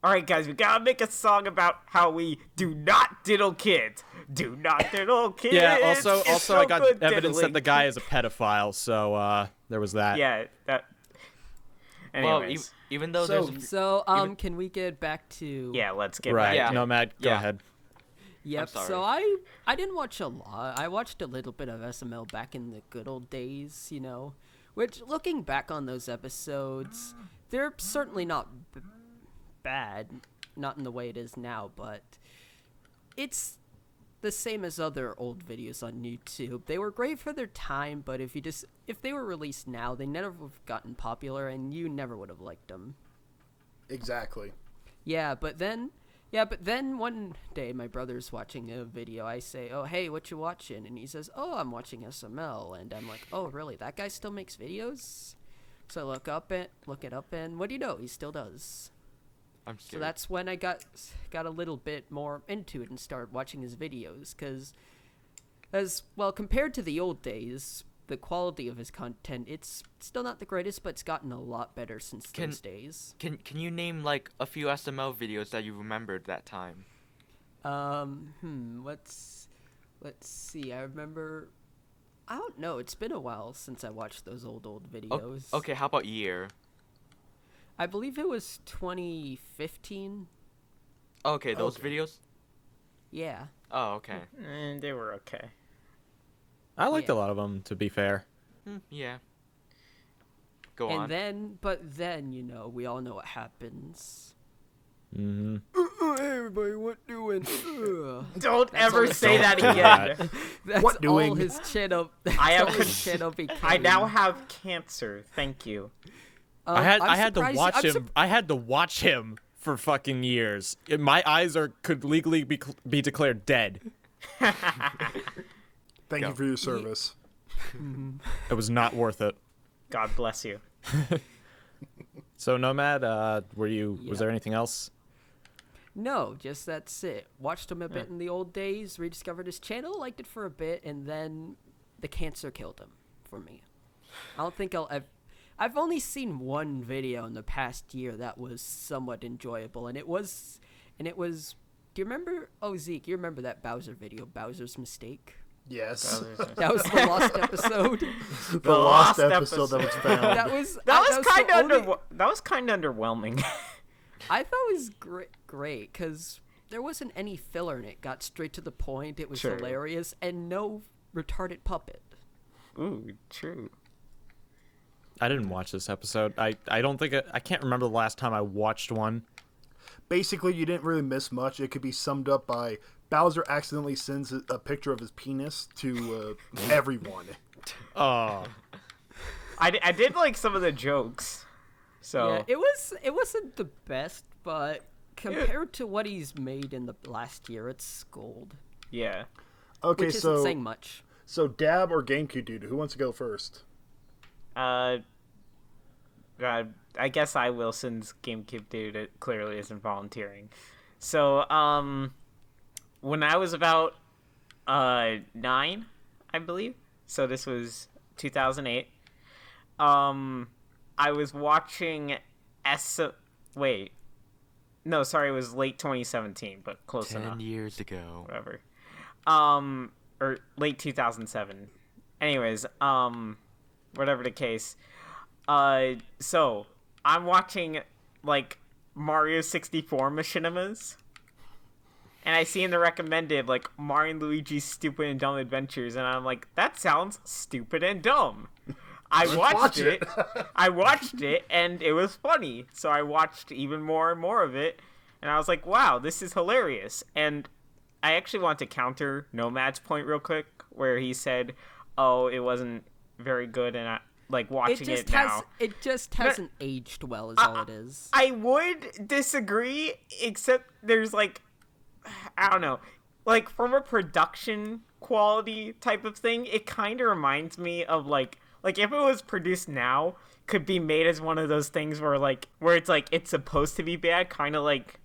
All right, guys, we gotta make a song about how we do not diddle kids. Do not diddle kids.
Yeah,
It's
also
so
I got
good
evidence that
diddling.
the guy is a pedophile, so there was that.
Yeah, that.
Well,
Anyways,
even though
So-
there's
So, can we get back to...
yeah, let's get
Right.
back.
Yeah.
Nomad, go
Yeah.
ahead.
Yep.
sorry.
So I didn't watch a lot. I watched a little bit of SML back in the good old days, which looking back on those episodes, they're certainly not bad, not in the way it is now, but it's the same as other old videos on YouTube. They were great for their time, but if they were released now, they never would have gotten popular and you never would have liked them.
Exactly.
Yeah, but then one day my brother's watching a video. I say, "Oh, hey, what you watching?" And he says, "Oh, I'm watching SML." And I'm like, "Oh, really? That guy still makes videos?" So I look it up, and what do you know? He still does.
I'm
So
scared.
that's when I got a little bit more into it and started watching his videos, because as well compared to the old days, the quality of his content, it's still not the greatest, but it's gotten a lot better since those days.
Can you name like a few SML videos that you remembered that time?
Let's see. I remember. I don't know. It's been a while since I watched those old videos.
Okay, how about year?
I believe it was 2015.
Okay, those
Okay.
videos?
Yeah.
Oh, okay.
They were okay.
I liked
Yeah.
a lot of them, to be fair.
Yeah. Go on.
And then, we all know what happens.
Mm-hmm.
Hey, everybody, what doing?
Don't
That's
ever
all-
say that
Don't do
again.
That's
What
all
doing?
his channel. That's
I have
all
con-
his channel became.
I now have cancer. Thank you.
I had to
surprised-
watch
I'm
him.
sup-
I had to watch him for fucking years. My eyes could legally be declared dead.
Thank you for your service.
It was not worth it.
God bless you.
So Nomad, was
Yeah.
there anything else?
No, just that's it. Watched him a bit in the old days, rediscovered his channel, liked it for a bit, and then the cancer killed him for me. I don't think I've only seen one video in the past year that was somewhat enjoyable, and it was do you remember, Zeke, you remember that Bowser video, Bowser's Mistake?
Yes.
That was the lost episode.
The lost episode that was found.
That was
That was kind of underwhelming.
I thought it was great because there wasn't any filler in it. Got straight to the point. It was
Sure.
hilarious and no retarded puppet.
Ooh, true.
I didn't watch this episode. I don't think I can't remember the last time I watched one.
Basically, you didn't really miss much. It could be summed up by Bowser accidentally sends a picture of his penis to everyone.
Oh,
I did like some of the jokes. So
Yeah, it wasn't the best, but compared to what he's made in the last year, it's gold.
yeah.
Okay,
Which isn't
so
saying much.
Dab or GameCubeDude, who wants to go first?
I guess I will, since GameCubeDude it clearly isn't volunteering. So, when I was about 9, I believe. So this was 2008. I was watching Wait. No, sorry, it was late 2017, but close
10
enough.
years ago.
Whatever. Or late 2007. Anyways, whatever the case. So I'm watching like Mario 64 machinimas, and I see in the recommended like Mario and Luigi's Stupid and Dumb Adventures, and I'm like, that sounds stupid and dumb. I watched it. I watched it, and it was funny. So I watched even more and more of it, and I was like, wow, this is hilarious. And I actually want to counter Nomad's point real quick, where he said, oh, it wasn't very good, and I like watching it now.
It just hasn't aged well, is all it is.
I would disagree, except there's like, I don't know, like from a production quality type of thing, it kind of reminds me of like if it was produced now, could be made as one of those things where it's like it's supposed to be bad, kind of like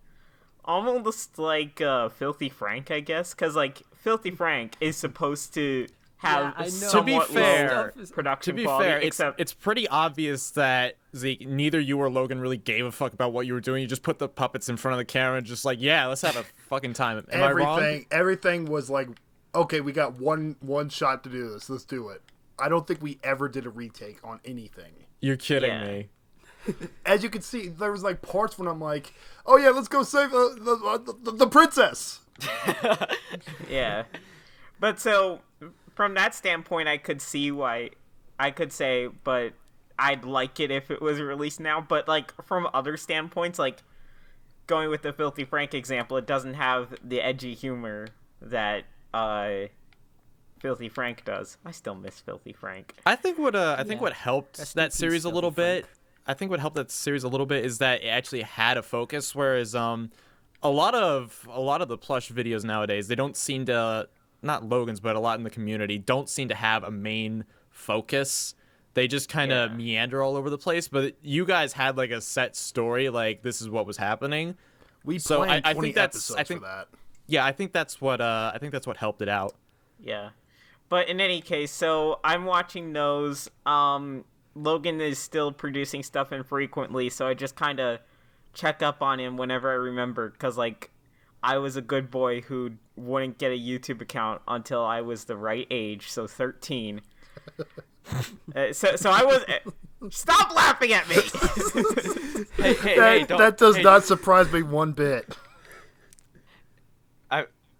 almost like Filthy Frank, I guess, because like Filthy Frank is supposed to have
I know.
somewhat
To be fair-
low
to
production
be
quality,
fair,
except
it's pretty obvious that Zeke, neither you or Logan really gave a fuck about what you were doing. You just put the puppets in front of the camera and just like, yeah, let's have a fucking time. Am I wrong?
Everything was like, okay, we got one shot to do this. Let's do it. I don't think we ever did a retake on anything.
You're kidding
Yeah.
me.
As you can see, there was like parts when I'm like, oh yeah, let's go save the princess.
yeah. But so from that standpoint, I could see why I could say, but I'd like it if it was released now. But like from other standpoints, like going with the Filthy Frank example, it doesn't have the edgy humor that Filthy Frank does. I still miss Filthy Frank.
I think what helped
Rest in
that
peace,
series a little
Filthy
bit. I think what helped that series a little bit is that it actually had a focus, whereas a lot of the plush videos nowadays, they don't seem to, not Logan's, but a lot in the community don't seem to have a main focus. They just kind of meander all over the place, but you guys had like a set story, like this is what was happening.
We
So
planned
I
20
think that's
episodes for that.
Yeah, I think that's what helped it out.
Yeah. But in any case, so I'm watching those. Logan is still producing stuff infrequently, so I just kind of check up on him whenever I remember, because, like, I was a good boy who wouldn't get a YouTube account until I was the right age, so 13. So I was... Stop laughing at me!
That does not surprise me one bit.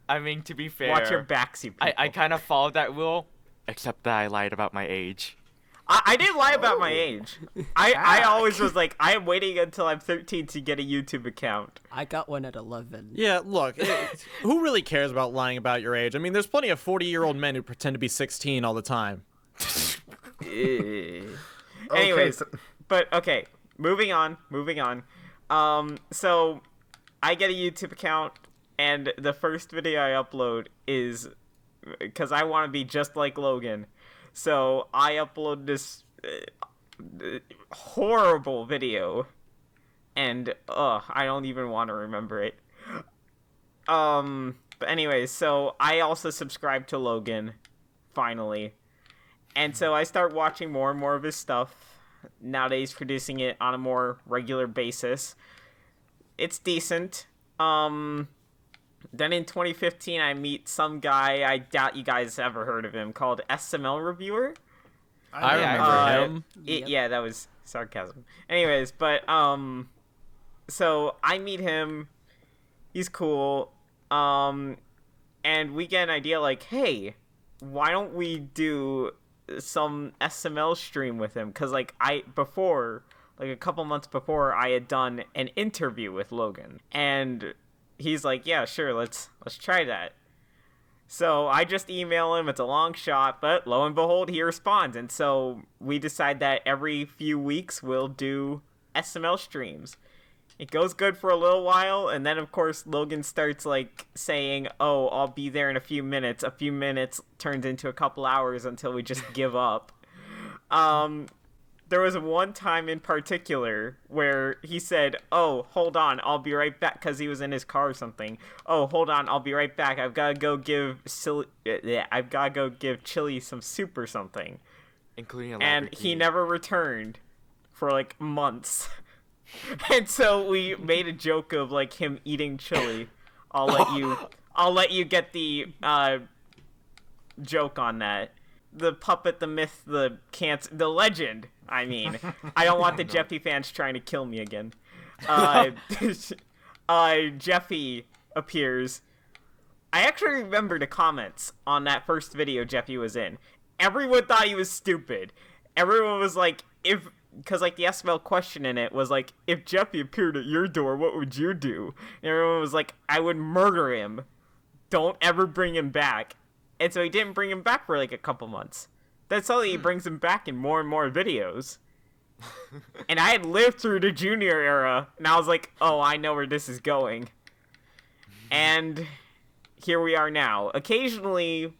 I mean, to be fair,
Watch your backs, you people.
I kind of followed that rule, except that I lied about my age.
I didn't lie about my age. I always was like, I am waiting until I'm 13 to get a YouTube account.
I got one at 11.
Yeah, look, who really cares about lying about your age? I mean, there's plenty of 40-year-old men who pretend to be 16 all the time.
Anyways, but okay, moving on. So I get a YouTube account, and the first video I upload is because I want to be just like Logan. So I upload this horrible video, and I don't even want to remember it. But anyways, so I also subscribe to Logan, finally. And so I start watching more and more of his stuff. Nowadays, producing it on a more regular basis. It's decent. Then in 2015, I meet some guy, I doubt you guys ever heard of him, called SML Reviewer.
I remember him.
Yeah, that was sarcasm. Anyways, but, so I meet him. He's cool. And we get an idea like, hey, why don't we do some SML stream with him? Because, like, a couple months before, I had done an interview with Logan. And he's like, yeah, sure, let's try that. So I just email him. It's a long shot, but lo and behold, he responds. And so we decide that every few weeks we'll do SML streams. It goes good for a little while, and then, of course, Logan starts, like, saying, oh, I'll be there in a few minutes. A few minutes turns into a couple hours until we just give up. There was one time in particular where he said, oh, hold on, I'll be right back, because he was in his car or something. Oh, hold on, I'll be right back. I've got to go give Chili some soup or something.
Including a
And
Lamborghini.
he never returned for, like, months. And so we made a joke of, like, him eating chili. I'll let you get the joke on that. The puppet, the myth, the legend. I mean, I don't want the Jeffy fans trying to kill me again. Jeffy appears. I actually remember the comments on that first video Jeffy was in. Everyone thought he was stupid. Everyone was like, because, like, the SML question in it was, like, if Jeffy appeared at your door, what would you do? And everyone was like, I would murder him. Don't ever bring him back. And so he didn't bring him back for, like, a couple months. Then suddenly he brings him back in more and more videos. And I had lived through the junior era, and I was like, oh, I know where this is going. And here we are now. Occasionally,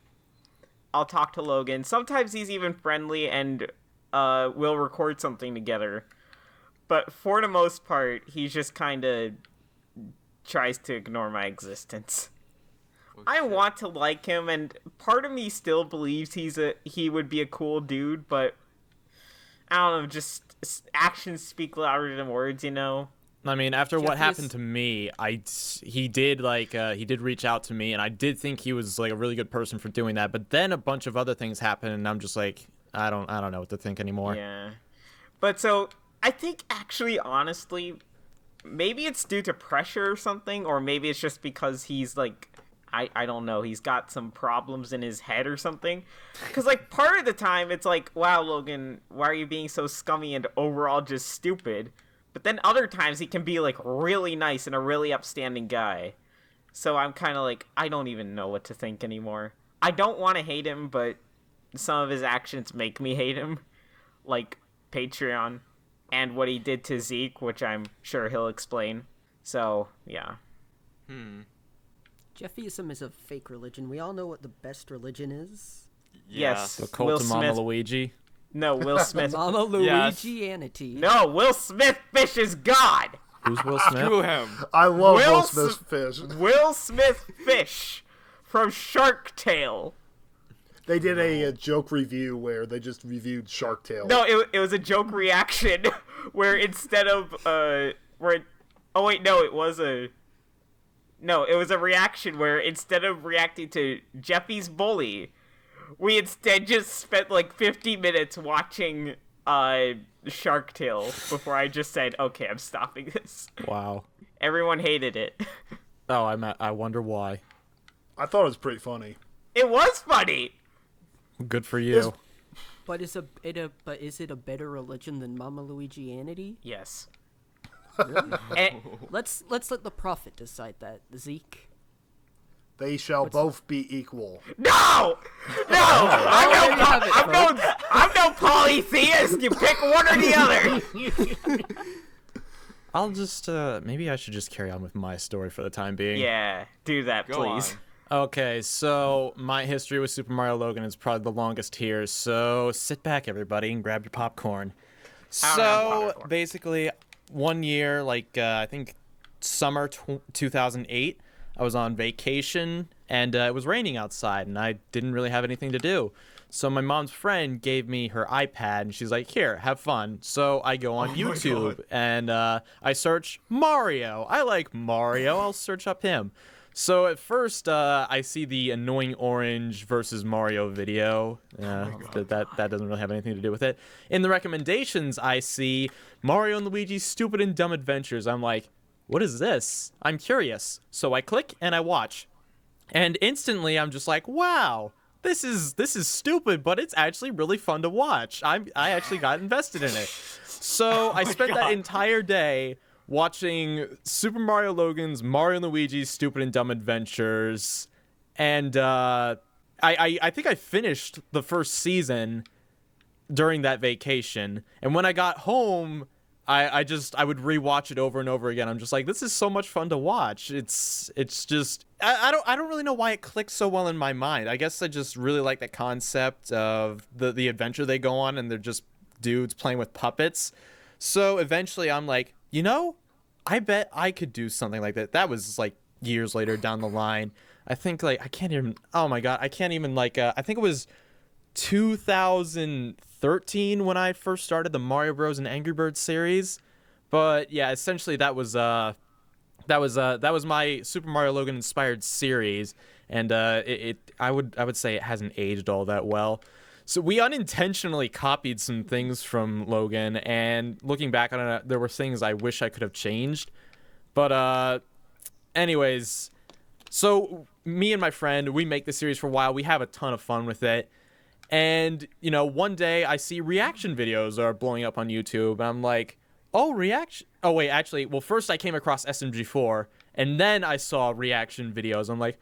I'll talk to Logan. Sometimes he's even friendly, and we'll record something together. But for the most part, he just kind of tries to ignore my existence. I want to like him, and part of me still believes he would be a cool dude, but I don't know, just actions speak louder than words, you know?
I mean, after what happened to me, he did reach out to me, and I did think he was, like, a really good person for doing that. But then a bunch of other things happened, and I'm just like, I don't know what to think anymore.
Yeah. But so I think actually, honestly, maybe it's due to pressure or something, or maybe it's just because he's, like, I don't know, he's got some problems in his head or something. Because, like, part of the time it's like, wow, Logan, why are you being so scummy and overall just stupid? But then other times he can be, like, really nice and a really upstanding guy. So I'm kind of like, I don't even know what to think anymore. I don't want to hate him, but some of his actions make me hate him. Like Patreon and what he did to Zeke, which I'm sure he'll explain. So, yeah.
Jeffyism is a fake religion. We all know what the best religion is.
Yes.
The cult
Will
of Mama
Smith.
Luigi.
No, Will Smith.
Mama Luigianity.
No, Will Smith Fish is God.
Who's Will Smith?
Screw him.
I love
Will
Will Smith's fish.
Will Smith Fish from Shark Tale.
They did a joke review where they just reviewed Shark Tale.
No, it was a joke reaction where instead of it was a reaction where instead of reacting to Jeffy's bully, we instead just spent like 50 minutes watching Shark Tale before I just said, okay, I'm stopping this.
Wow.
Everyone hated it.
Oh, I wonder why.
I thought it was pretty funny.
It was funny.
Good for you.
But is it a better religion than Mama Luigianity?
Yes.
Really?
And,
Let's let the prophet decide that, Zeke.
They shall both be equal.
no! I'm no polytheist. You pick one or the other.
I'll just maybe I should just carry on with my story for the time being.
Yeah, do that,
Go
please.
on.
Okay, so my history with Super Mario Logan is probably the longest here, so sit back, everybody, and grab your popcorn. So, basically, one year, I think summer 2008, I was on vacation, and it was raining outside, and I didn't really have anything to do. So my mom's friend gave me her iPad, and she's like, here, have fun. So I go on YouTube, and I search Mario. I like Mario. I'll search up him. So at first, I see the annoying orange versus Mario video. That doesn't really have anything to do with it. In the recommendations, I see Mario and Luigi's Stupid and Dumb Adventures. I'm like, what is this? I'm curious. So I click and I watch. And instantly, I'm just like, wow, this is stupid, but it's actually really fun to watch. I actually got invested in it. So I spent that entire day watching Super Mario Logan's Mario and Luigi's Stupid and Dumb Adventures, and I think I finished the first season during that vacation. And when I got home, I would rewatch it over and over again. I'm just like, this is so much fun to watch. It's just I don't really know why it clicked so well in my mind. I guess I just really like the concept of the adventure they go on, and they're just dudes playing with puppets. So eventually I'm like, I bet I could do something like that. That was like years later down the line. I think I think it was 2013 when I first started the Mario Bros. And Angry Birds series. But yeah, essentially that was my Super Mario Logan inspired series, and I would say it hasn't aged all that well. So we unintentionally copied some things from Logan, and looking back on it, there were things I wish I could have changed. But anyways, so me and my friend, we make the series for a while. We have a ton of fun with it. And, one day I see reaction videos are blowing up on YouTube, and I'm like, oh, reaction. Oh, wait, actually, well, first I came across SMG4, and then I saw reaction videos. I'm like,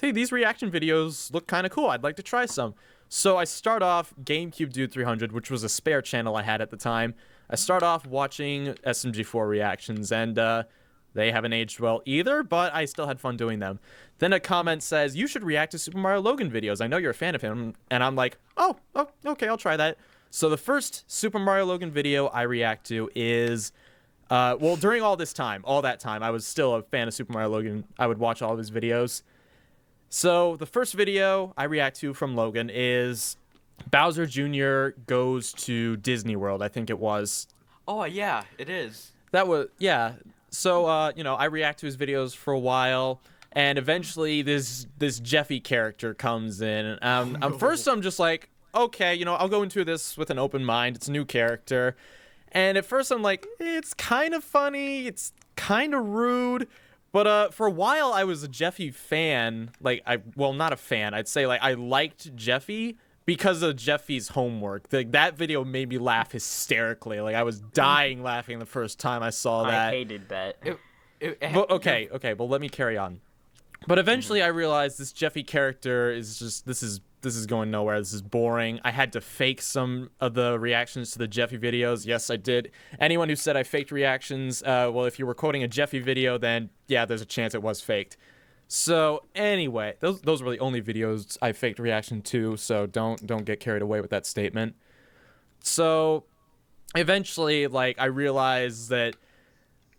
hey, these reaction videos look kind of cool. I'd like to try some. So I start off GameCubeDude 300, which was a spare channel I had at the time. I start off watching SMG4 reactions, and they haven't aged well either, but I still had fun doing them. Then a comment says, you should react to Super Mario Logan videos. I know you're a fan of him. And I'm like, oh, okay, I'll try that. So the first Super Mario Logan video I react to is, during all that time, I was still a fan of Super Mario Logan. I would watch all of his videos. So the first video I react to from Logan is Bowser Jr. goes to Disney World, I think it was.
Oh, yeah, it is.
That was, yeah. So, I react to his videos for a while, and eventually this Jeffy character comes in. First I'm just like, okay, I'll go into this with an open mind. It's a new character. And at first I'm like, it's kind of funny. It's kind of rude. But for a while, I was a Jeffy fan. Not a fan. I'd say I liked Jeffy because of Jeffy's homework. That video made me laugh hysterically. I was dying laughing the first time I saw that.
I hated that.
Okay. Well, let me carry on. But eventually, I realized this Jeffy character is just this is going nowhere. This is boring. I had to fake some of the reactions to the Jeffy videos. Yes, I did. Anyone who said I faked reactions, if you were quoting a Jeffy video, then yeah, there's a chance it was faked. So anyway, those were the only videos I faked reaction to. So don't get carried away with that statement. So eventually, like, I realized that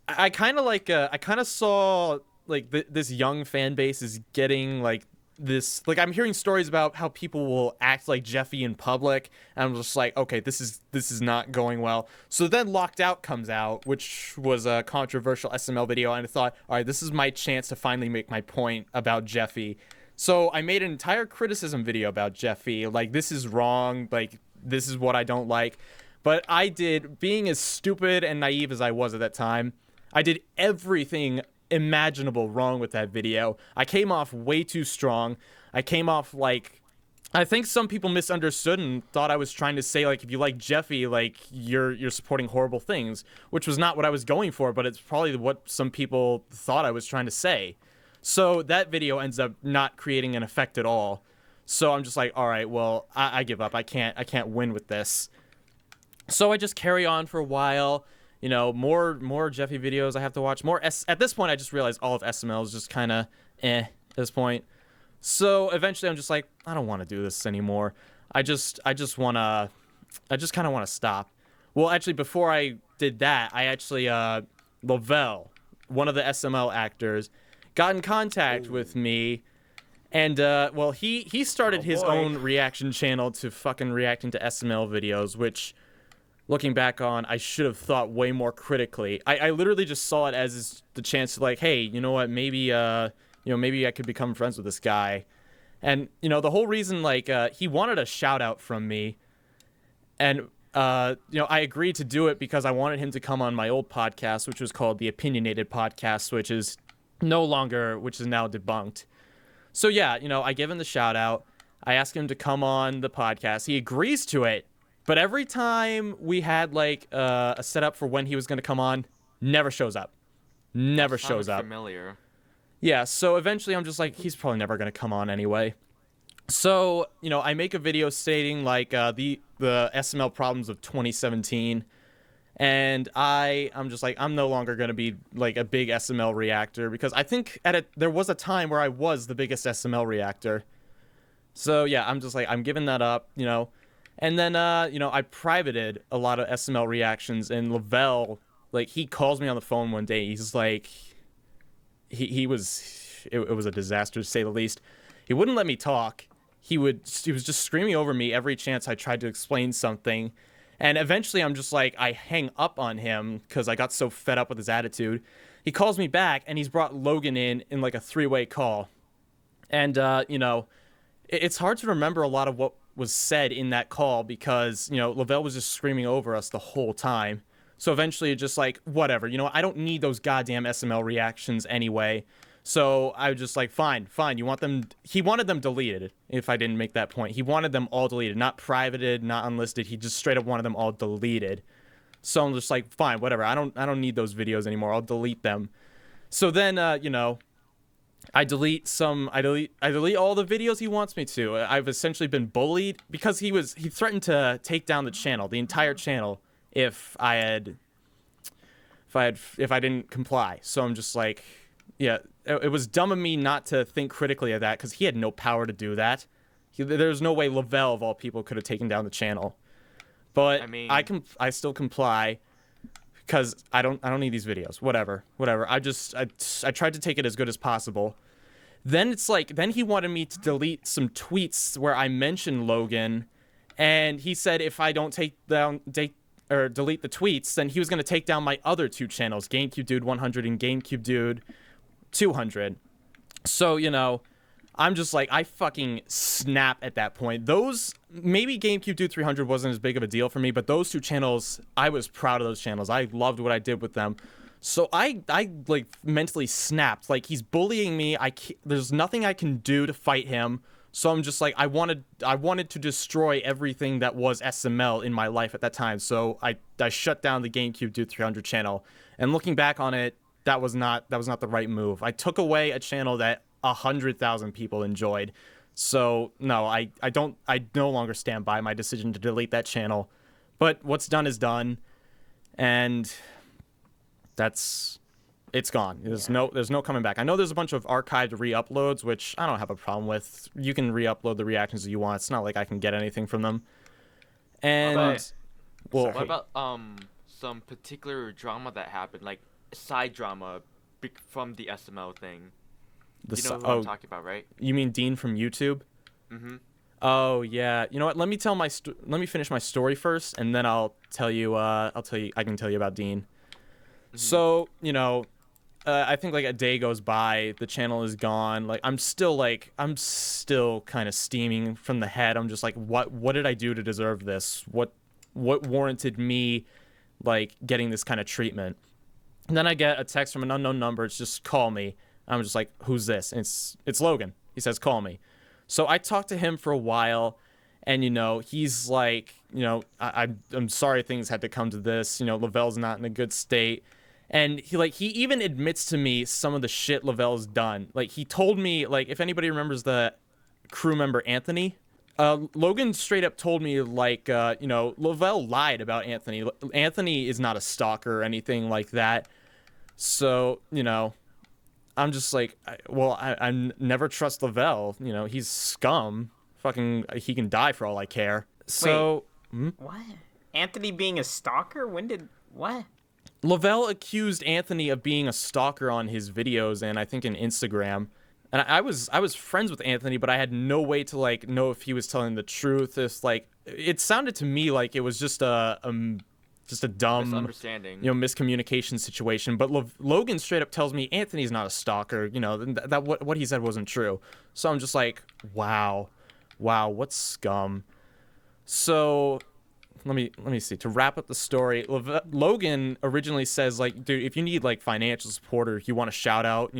I kind of saw like this young fan base is getting like this, like, I'm hearing stories about how people will act like Jeffy in public, and I'm just like, okay, this is not going well. So then Locked Out comes out, which was a controversial SML video, and I thought, all right, this is my chance to finally make my point about Jeffy. So I made an entire criticism video about Jeffy, like, this is wrong, like, this is what I don't like. But I did, being as stupid and naive as I was at that time, I did everything imaginable wrong with that video. I came off way too strong. I came off like, I think some people misunderstood and thought I was trying to say, like, if you like Jeffy, like, you're supporting horrible things, which was not what I was going for, but it's probably what some people thought I was trying to say. So that video ends up not creating an effect at all. So I'm just like, all right, well, I give up. I can't win with this. So I just carry on for a while. You know, more Jeffy videos I have to watch. At this point, I just realized all of SML is just kind of at this point. So eventually, I'm just like, I don't want to do this anymore. I just kind of want to stop. Well, actually, before I did that, I actually Lavelle, one of the SML actors, got in contact with me, and well, he started his own reaction channel to fucking reacting to SML videos, which, looking back on, I should have thought way more critically. I literally just saw it as the chance to, like, hey, you know what, maybe maybe I could become friends with this guy. And, you know, the whole reason, like, he wanted a shout out from me, and I agreed to do it because I wanted him to come on my old podcast, which was called the Opinionated Podcast, which is now debunked. So yeah, I give him the shout out. I ask him to come on the podcast. He agrees to it. But every time we had, like, a setup for when he was going to come on, never shows up. Never shows up.
Familiar.
Yeah, so eventually I'm just like, he's probably never going to come on anyway. So, I make a video stating, like, the SML problems of 2017. And I'm just like, I'm no longer going to be, like, a big SML reactor. Because I think there was a time where I was the biggest SML reactor. So, yeah, I'm just like, I'm giving that up, And then, I privated a lot of SML reactions, and Lavelle, like, he calls me on the phone one day. He's like, it was a disaster, to say the least. He wouldn't let me talk. He was just screaming over me every chance I tried to explain something. And eventually I'm just like, I hang up on him because I got so fed up with his attitude. He calls me back, and he's brought Logan in like a 3-way call. And, it's hard to remember a lot of what was said in that call because, Lavelle was just screaming over us the whole time. So eventually it's just like, whatever, I don't need those goddamn SML reactions anyway. So I was just like, fine. You want them? He wanted them deleted, if I didn't make that point. He wanted them all deleted, not privated, not unlisted. He just straight up wanted them all deleted. So I'm just like, fine, whatever. I don't need those videos anymore. I'll delete them. So then, I delete all the videos he wants me to. I've essentially been bullied because he threatened to take down the channel, the entire channel, if I didn't comply. So I'm just like, yeah, it was dumb of me not to think critically of that because he had no power to do that. There's no way Lavelle of all people could have taken down the channel. But I still comply because I don't need these videos. Whatever. I tried to take it as good as possible. Then then he wanted me to delete some tweets where I mentioned Logan, and he said if I don't delete the tweets, then he was going to take down my other 2 channels, GameCubeDude 100 and GameCubeDude 200. So, I'm just like, I fucking snap at that point. Maybe GameCubeDude 300 wasn't as big of a deal for me, but those 2 channels, I was proud of those channels. I loved what I did with them. So I like mentally snapped. Like, he's bullying me. There's nothing I can do to fight him. So I'm just like, I wanted to destroy everything that was SML in my life at that time. So I shut down the GameCubeDude 300 channel. And looking back on it, that was not the right move. I took away a channel that 100,000 people enjoyed. So no, I no longer stand by my decision to delete that channel. But what's done is done, and it's gone. There's no coming back. I know there's a bunch of archived re-uploads, which I don't have a problem with. You can re-upload the reactions that you want. It's not like I can get anything from them. And Well,
What about some particular drama that happened, like side drama from the SML thing? You know who I'm talking about, right?
You mean Dean from YouTube?
Mm-hmm.
Oh yeah. You know what? Let me finish my story first, and then I'll tell you. I can tell you about Dean.
Mm-hmm.
So I think like a day goes by, the channel is gone. Like I'm still kind of steaming from the head. I'm just like, what did I do to deserve this? What warranted me like getting this kind of treatment? And then I get a text from an unknown number. It's just call me. I'm just like, who's this? And it's Logan. He says, call me. So I talked to him for a while, and he's like, I'm sorry things had to come to this. Lavelle's not in a good state. And he even admits to me some of the shit Lavelle's done. Like he told me, like, if anybody remembers the crew member Anthony, Logan straight up told me like, Lavelle lied about Anthony. Anthony is not a stalker or anything like that. So, I'm just like, I never trust Lavelle. He's scum. Fucking, he can die for all I care. So,
What? Anthony being a stalker? What?
Lavelle accused Anthony of being a stalker on his videos and I think in Instagram. And I was friends with Anthony, but I had no way to like know if he was telling the truth. If like, it sounded to me like it was just a dumb
misunderstanding,
miscommunication situation. But Logan straight up tells me Anthony's not a stalker. That what he said wasn't true. So I'm just like, wow, what scum. So let me see. To wrap up the story, Logan originally says like, dude, if you need like financial support or if you want a shout out,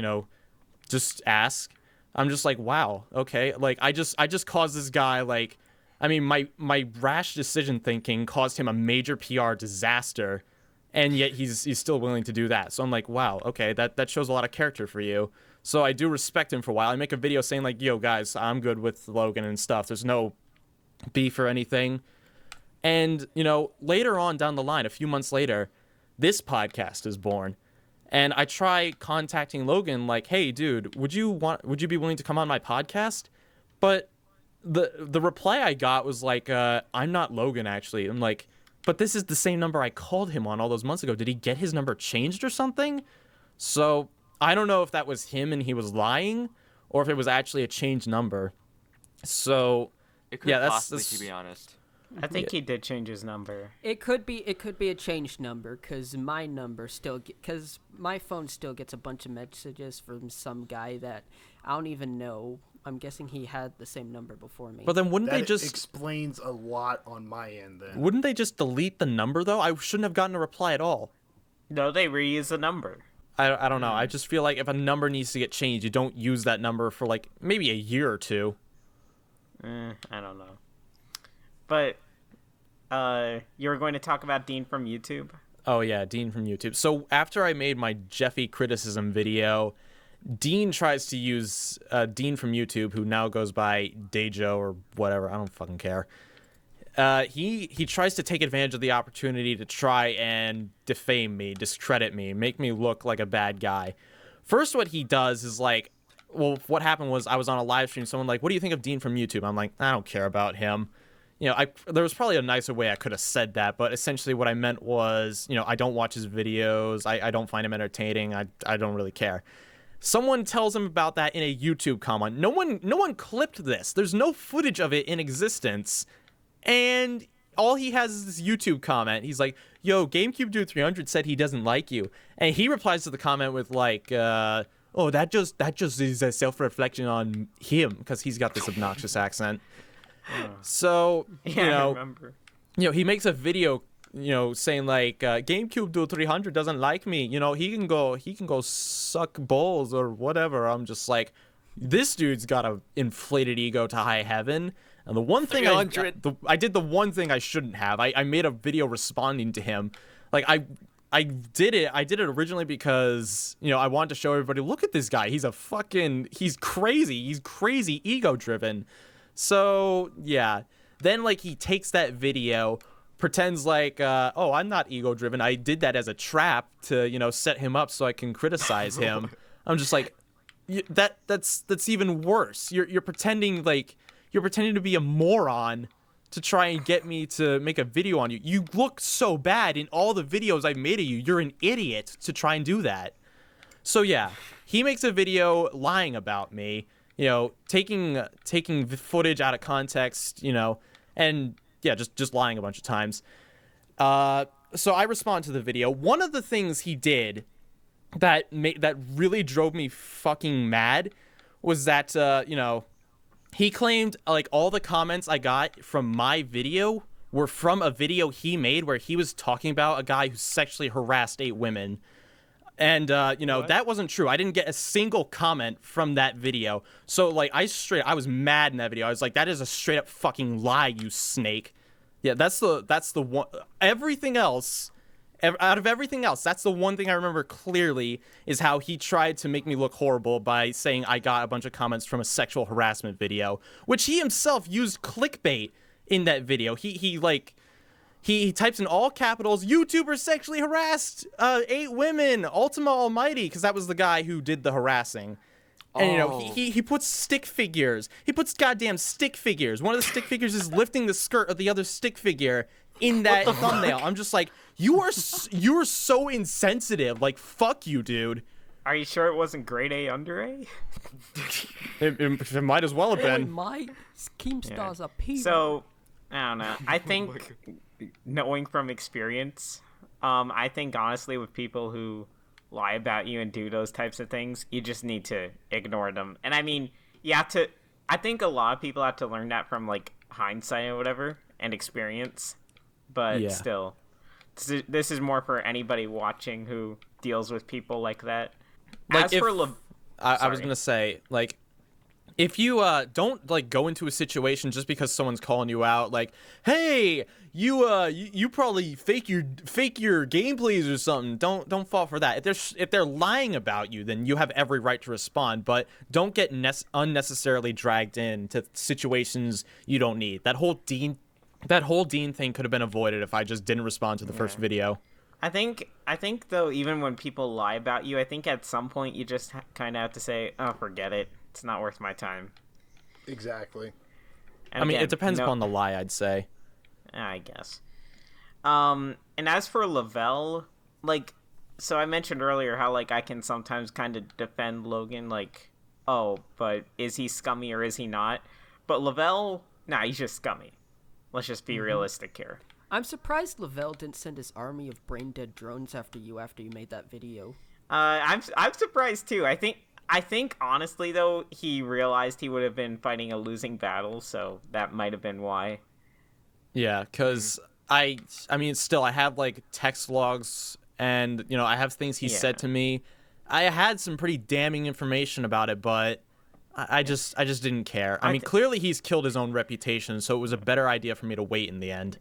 just ask. I'm just like, wow, okay. Like I just caused this guy like. I mean, my rash decision thinking caused him a major PR disaster, and yet he's still willing to do that. So I'm like, wow, okay, that shows a lot of character for you. So I do respect him for a while. I make a video saying like, yo, guys, I'm good with Logan and stuff. There's no beef or anything. And, later on down the line, a few months later, this podcast is born. And I try contacting Logan like, hey, dude, would you be willing to come on my podcast? But the reply I got was like, I'm not Logan, actually. I'm like, but this is the same number I called him on all those months ago. Did he get his number changed or something? So I don't know if that was him and he was lying or if it was actually a changed number. So
it could possibly, to be honest.
I think he did change his number.
It could be a changed number because my number because my phone still gets a bunch of messages from some guy that I don't even know. I'm guessing he had the same number before me.
But then wouldn't
that
they just
explains a lot on my end then.
Wouldn't they just delete the number though? I shouldn't have gotten a reply at all.
No, they reuse the number.
I don't know. I just feel like if a number needs to get changed, you don't use that number for like maybe a year or two.
I don't know. But you were going to talk about Dean from YouTube?
Oh yeah, Dean from YouTube. So after I made my Jeffy criticism video, Dean tries to use Dean from YouTube, who now goes by Dejo or whatever. I don't fucking care. He tries to take advantage of the opportunity to try and defame me, discredit me, make me look like a bad guy. First, what he does is like, well, what happened was I was on a live stream. Someone like, what do you think of Dean from YouTube? I'm like, I don't care about him. There was probably a nicer way I could have said that, but essentially what I meant was, I don't watch his videos. I don't find him entertaining. I don't really care. Someone tells him about that in a YouTube comment. No one clipped this. There's no footage of it in existence. And all he has is this YouTube comment. He's like, yo, GameCubeDude 300 said he doesn't like you. And he replies to the comment with like, oh, that just is a self-reflection on him because he's got this obnoxious accent. So,
I remember.
He makes a video, saying like, GameCubeDude 300 doesn't like me. He can go suck balls or whatever. I'm just like, this dude's got a inflated ego to high heaven. And the one thing I did the one thing I shouldn't have. I made a video responding to him. Like I did it originally because, I wanted to show everybody, look at this guy. He's crazy. He's crazy ego driven. So, yeah. Then, like, he takes that video, pretends like, oh, I'm not ego-driven. I did that as a trap to, set him up so I can criticize him. I'm just like, that's even worse. You're pretending to be a moron to try and get me to make a video on you. You look so bad in all the videos I've made of you. You're an idiot to try and do that. So yeah, he makes a video lying about me, taking footage out of context, and yeah, just lying a bunch of times. So I respond to the video. One of the things he did that really drove me fucking mad was that he claimed like all the comments I got from my video were from a video he made where he was talking about a guy who sexually harassed 8 women. And, that wasn't true. I didn't get a single comment from that video. So, like, I was mad in that video. I was like, that is a straight up fucking lie, you snake. Yeah, that's the one. Everything else, out of everything else, that's the one thing I remember clearly is how he tried to make me look horrible by saying I got a bunch of comments from a sexual harassment video, which he himself used clickbait in that video. He types in all capitals, YouTuber sexually harassed 8 women, Ultima Almighty, because that was the guy who did the harassing. And, he puts stick figures. He puts goddamn stick figures. One of the stick figures is lifting the skirt of the other stick figure in that thumbnail. I'm just like, you are so insensitive. Like, fuck you, dude.
Are you sure it wasn't grade A under A?
It might as well have been.
My Keemstars are people.
So, I don't know. I think, knowing from experience, I think honestly with people who lie about you and do those types of things, you just need to ignore them. And I mean, I think a lot of people have to learn that from like hindsight or whatever and experience. But still, this is more for anybody watching who deals with people like that.
Like I was gonna say, like, if you don't like go into a situation just because someone's calling you out, like, hey, you probably fake your gameplays or something. Don't fall for that. If they're lying about you, then you have every right to respond. But don't get unnecessarily dragged into situations you don't need. That whole Dean thing could have been avoided if I just didn't respond to the first video.
I think though, even when people lie about you, I think at some point you just kind of have to say, oh, forget it. It's not worth my time.
Exactly.
And
I mean,
again,
it depends upon the lie, I'd say.
I guess. And as for Lavelle, like, so I mentioned earlier how, like, I can sometimes kind of defend Logan, like, oh, but is he scummy or is he not? But Lavelle, nah, he's just scummy. Let's just be realistic here.
I'm surprised Lavelle didn't send his army of brain-dead drones after you made that video.
I'm surprised, too. I think, honestly, though, he realized he would have been fighting a losing battle, so that might have been why.
Yeah, because I mean, still, I have, like, text logs, and, I have things he said to me. I had some pretty damning information about it, but I just didn't care. I mean, clearly he's killed his own reputation, so it was a better idea for me to wait in the end.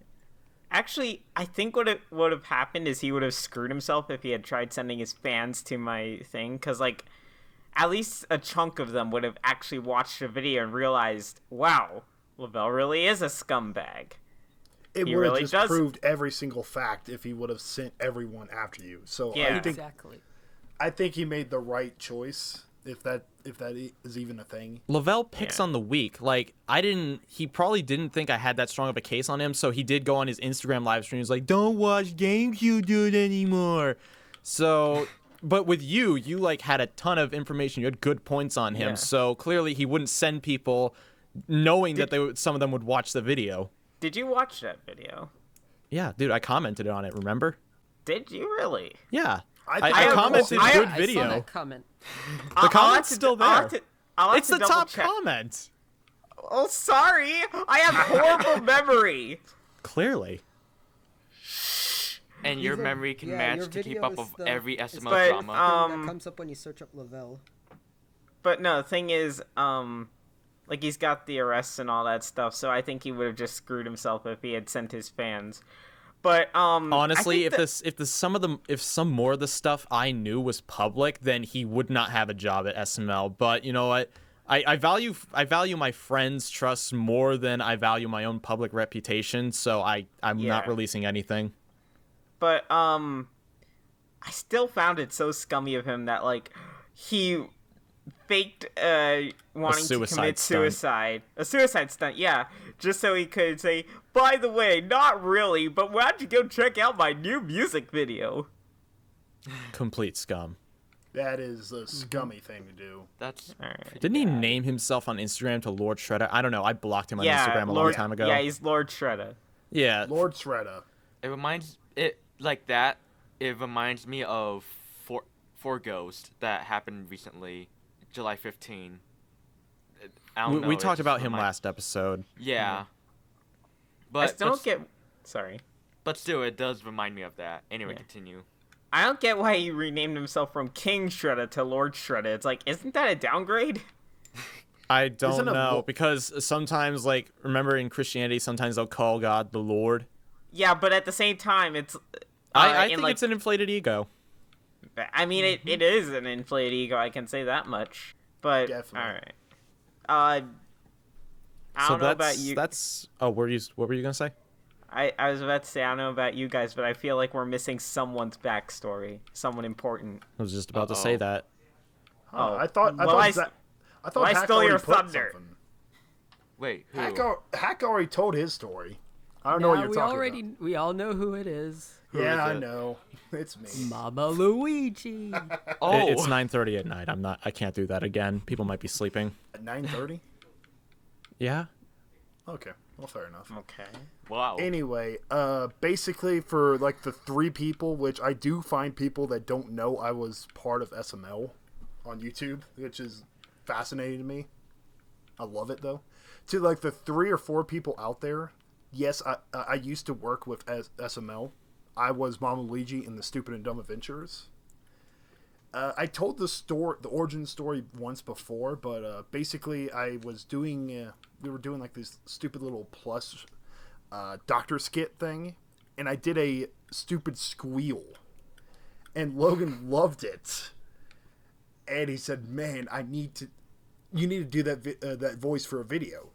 Actually, I think what would have happened is he would have screwed himself if he had tried sending his fans to my thing, because, like, at least a chunk of them would have actually watched the video and realized, wow, Lavelle really is a scumbag.
It would have just proved every single fact if he would have sent everyone after you. So
yeah,
I think he made the right choice, if that is even a thing.
Lavelle picks on the weak. Like, he probably didn't think I had that strong of a case on him, so he did go on his Instagram live stream. He's like, don't watch GameCubeDude anymore. So, but with you like had a ton of information. You had good points on him, so clearly he wouldn't send people knowing that some of them would watch the video.
Did you watch that video?
Yeah, dude, I commented on it, remember?
Did you really?
Yeah. I commented good video.
I saw that comment.
The comment's still there.
It's
the top comment.
Oh, sorry. I have horrible memory.
Clearly.
And your memory can manage to keep up with every SML drama.
That comes up when you search up Lavelle.
But no, the thing is, like, he's got the arrests and all that stuff, so I think he would have just screwed himself if he had sent his fans. But
honestly, if some more of the stuff I knew was public, then he would not have a job at SML. But you know what? I value my friends' trust more than I value my own public reputation, so I'm not releasing anything.
But I still found it so scummy of him that, like, he faked wanting to commit suicide. A suicide stunt, yeah. just so he could say, by the way, not really, but why don't you go check out my new music video?
Complete scum.
That is a scummy thing to do.
That's
Alright.
Didn't he name himself on Instagram to Lord Shredder? I don't know. I blocked him on Instagram a long time ago.
Yeah, he's Lord Shredder.
Yeah.
Lord Shredder.
It reminds me of four Ghost that happened recently, July 15. I don't know.
We
it
talked
just
about him
remind-
last episode.
Yeah.
I
But
still don't get... Sorry.
But still, it does remind me of that. Anyway,
Yeah.
continue.
I don't get why he renamed himself from King Shredder to Lord Shredder. It's like, isn't that a downgrade?
I don't
Isn't a
know,
lo-
because sometimes, like, remember in Christianity, sometimes they'll call God the Lord.
Yeah, but at the same time, it's...
I think it's an inflated ego.
I mean, it is an inflated ego, I can say that much. But,
Definitely.
alright. I don't know about you.
Oh, what were you gonna say?
I was about to say, I don't know about you guys, but I feel like we're missing someone's backstory. Someone important.
I was just about to say that.
Huh,
Oh.
I thought
Well, I
Hack
stole your
already put
thunder.
something.
Wait, who?
Hack already told his story. I don't know what you're talking about.
We all know who it is.
Who
Yeah,
is
I
it?
know. It's me.
Mama Luigi.
Oh,
It's 9:30 at night. I can't do that again. People might be sleeping.
At 9:30?
Yeah.
Okay. Well, fair enough.
Okay.
wow.
Anyway, basically for like the 3 people, which I do find people that don't know I was part of SML on YouTube, which is fascinating to me. I love it though. To like the 3 or 4 people out there, yes, I used to work with SML. I was Mama Luigi in the Stupid and Dumb Adventures. I told the origin story once before, but basically I was doing, we were doing like this stupid little plus doctor skit thing, and I did a stupid squeal, and Logan loved it, and he said, "Man, you need to do that voice for a video."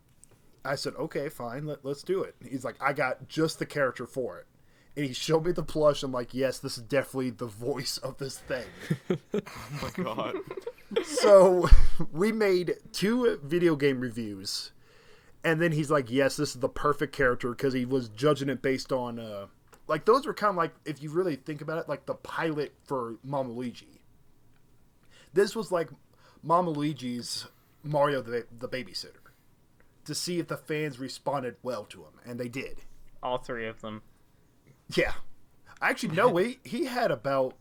I said, "Okay, fine, let's do it." He's like, "I got just the character for it." And he showed me the plush. I'm like, yes, this is definitely the voice of this thing.
Oh my god.
So we made 2 video game reviews. And then he's like, yes, this is the perfect character, because he was judging it based on, like, those were kind of like, if you really think about it, like the pilot for Mama Luigi. This was like Mama Luigi's Mario the Babysitter, to see if the fans responded well to him. And they did.
All 3 of them.
Yeah. Actually, no, he had about,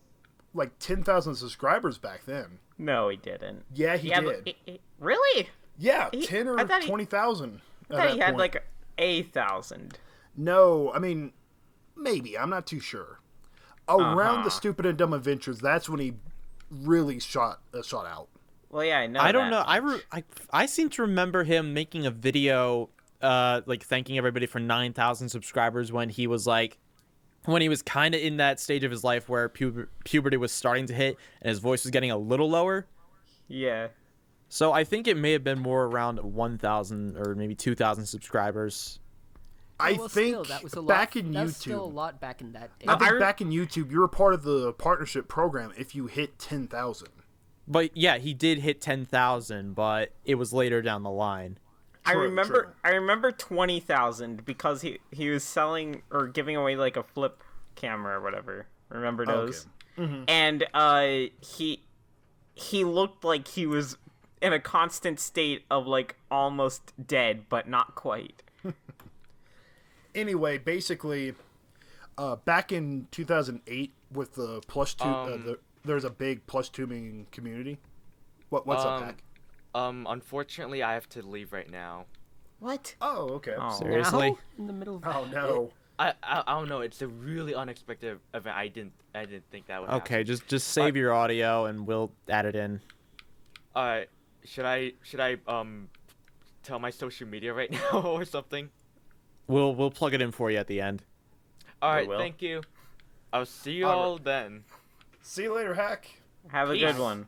like, 10,000 subscribers back then.
No, he didn't.
Yeah, he
had,
did.
Really?
Yeah,
He-
10 or
I thought he-
20,000.
I thought he had like 1,000.
No, I mean, maybe. I'm not too sure. Around the Stupid and Dumb Adventures, that's when he really shot out.
Well, yeah, I know.
I don't know.
that.
I seem to remember him making a video, like thanking everybody for 9,000 subscribers when he was kind of in that stage of his life where puberty was starting to hit and his voice was getting a little lower.
Yeah.
So I think it may have been more around 1,000 or maybe 2,000 subscribers.
I
Well,
think
still, that was a
back
lot,
in
that was still a
YouTube,
lot back in that day.
I think
I-
back in YouTube, you were part of the partnership program if you hit 10,000.
But yeah, he did hit 10,000, but it was later down the line.
True.
I remember 20,000 because he was selling or giving away like a flip camera or whatever. Remember those?
Okay.
And he looked like he was in a constant state of like almost dead, but not quite.
Anyway, basically, back in 2008 with the plush tube, there's a big plush tubing community. What's up, Hack?
Unfortunately, I have to leave right now.
What?
Oh, okay.
Oh.
Seriously?
Now? In the middle of
Oh no.
I don't know. It's a really unexpected event. I didn't think that would happen.
Okay, just save your audio and we'll add it in.
Alright. Should I tell my social media right now or something?
We'll plug it in for you at the end.
Alright,
will.
thank you. I'll see you
Alright.
all then.
See you later, Hack.
Have a
Peace.
good one.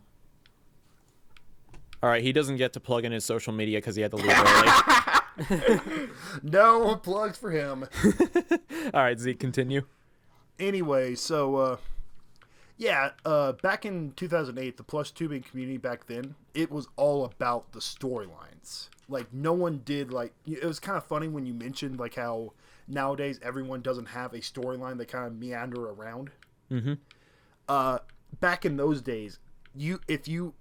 All right, he doesn't get to plug in his social media because he had to leave early.
No plugs for him.
All right, Zeke, continue.
Anyway, so Yeah, back in 2008, the plush tubing community back then, it was all about the storylines. Like, no one did, like, it was kind of funny when you mentioned, like, how nowadays everyone doesn't have a storyline. They kind of meander around.
Mm-hmm.
Back in those days, if you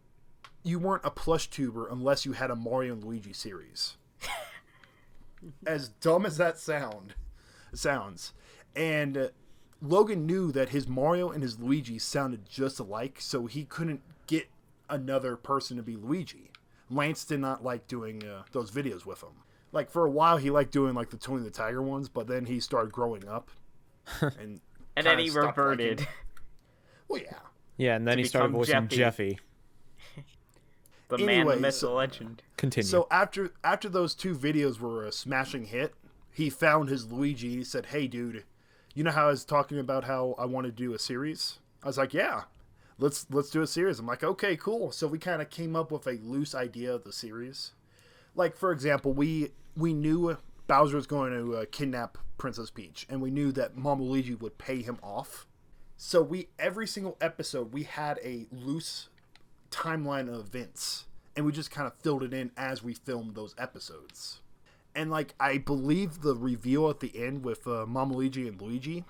weren't a plush tuber unless you had a Mario and Luigi series. As dumb as that sounds. And Logan knew that his Mario and his Luigi sounded just alike, so he couldn't get another person to be Luigi. Lance did not like doing those videos with him. Like, for a while, he liked doing, like, the Tony the Tiger ones, but then he started growing up. And
then he reverted.
Well, yeah.
Yeah, and then he started voicing Jeffy.
The man, the myth, the legend.
Continue.
So after those two videos were a smashing hit, he found his Luigi. He said, "Hey, dude, you know how I was talking about how I wanted to do a series?" I was like, "Yeah, let's do a series." I'm like, "Okay, cool." So we kind of came up with a loose idea of the series. Like, for example, we knew Bowser was going to kidnap Princess Peach, and we knew that Mama Luigi would pay him off. So every single episode, we had a loose timeline of events, and we just kind of filled it in as we filmed those episodes. And, like, I believe the reveal at the end with Mama Luigi and Luigi,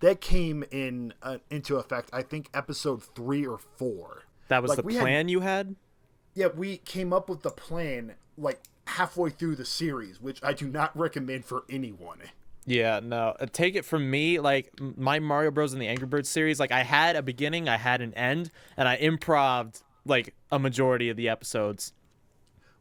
that came into effect, I think, episode 3 or 4.
That was
like,
the plan you had?
Yeah, we came up with the plan, like, halfway through the series, which I do not recommend for anyone.
Yeah, no. Take it from me, like, my Mario Bros. And the Angry Birds series, like, I had a beginning, I had an end, and I improv'd, like, a majority of the episodes.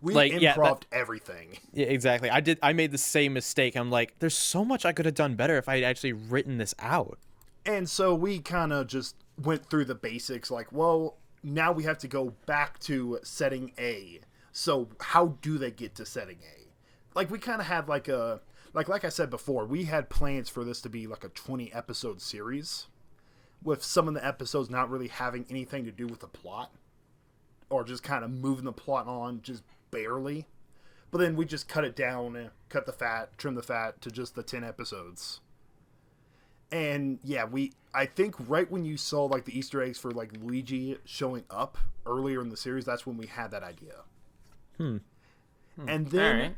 We
like,
improv'd everything.
Yeah, exactly. I made the same mistake. I'm like, there's so much I could have done better if I had actually written this out.
And so we kind of just went through the basics, like, well, now we have to go back to setting A. So how do they get to setting A? Like, we kind of had like I said before, we had plans for this to be like a 20 episode series, with some of the episodes not really having anything to do with the plot, or just kind of moving the plot on just barely. But then we just cut it down, cut the fat, trim the fat to just the 10 episodes. And yeah, I think right when you saw like the Easter eggs for like Luigi showing up earlier in the series, that's when we had that idea. And then
Alright.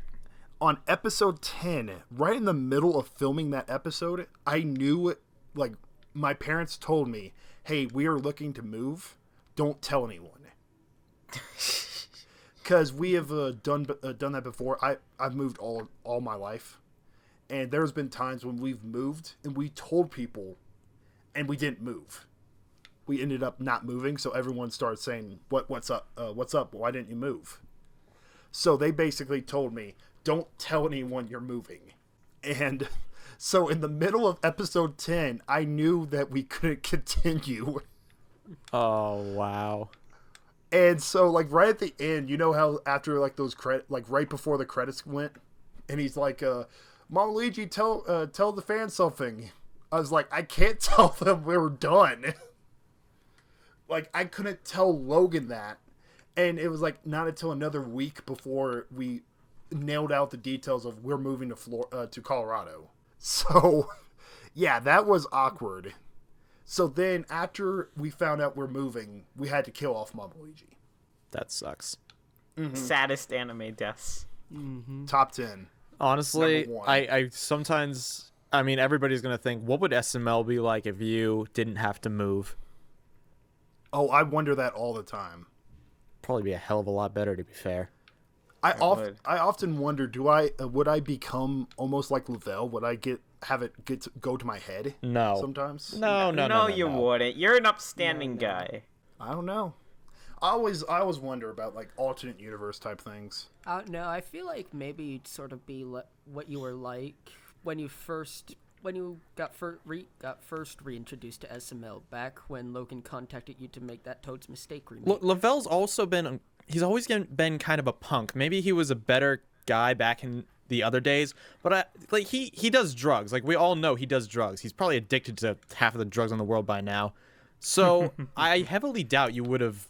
on episode 10, right in the middle of filming that episode, I knew, like, my parents told me, "Hey, we are looking to move. Don't tell anyone." Because we have done that before. I've moved all my life. And there's been times when we've moved and we told people and we didn't move. We ended up not moving, so everyone started saying, what's up? What's up? Why didn't you move?" So they basically told me, "Don't tell anyone you're moving." And so in the middle of episode 10, I knew that we couldn't continue.
Oh, wow.
And so, like, right at the end, you know how after, like, those like, right before the credits went, and he's like, "Mom, Luigi, tell the fans something." I was like, I can't tell them we're done. Like, I couldn't tell Logan that. And it was, like, not until another week before we nailed out the details of we're moving to Colorado. So, yeah, that was awkward. So then, after we found out we're moving, we had to kill off Mom Luigi.
That sucks.
Saddest anime deaths.
Top 10.
Honestly,
Number one.
I sometimes, I mean, everybody's going to think, what would SML be like if you didn't have to move?
Oh, I wonder that all the time.
Probably be a hell of a lot better, to be fair.
I
would.
often wonder, would I become almost like Lavelle? Would I have it go to my head?
No.
Sometimes.
No, you wouldn't. You're an upstanding guy.
I don't know. I always wonder about like alternate universe type things.
No, I feel like maybe you'd sort of be what you were like when you got first reintroduced to SML, back when Logan contacted you to make that Toad's Mistake remake.
Lavelle's also been, he's always been kind of a punk. Maybe he was a better guy back in the other days, but he does drugs. Like, we all know he does drugs. He's probably addicted to half of the drugs in the world by now. So I heavily doubt you would have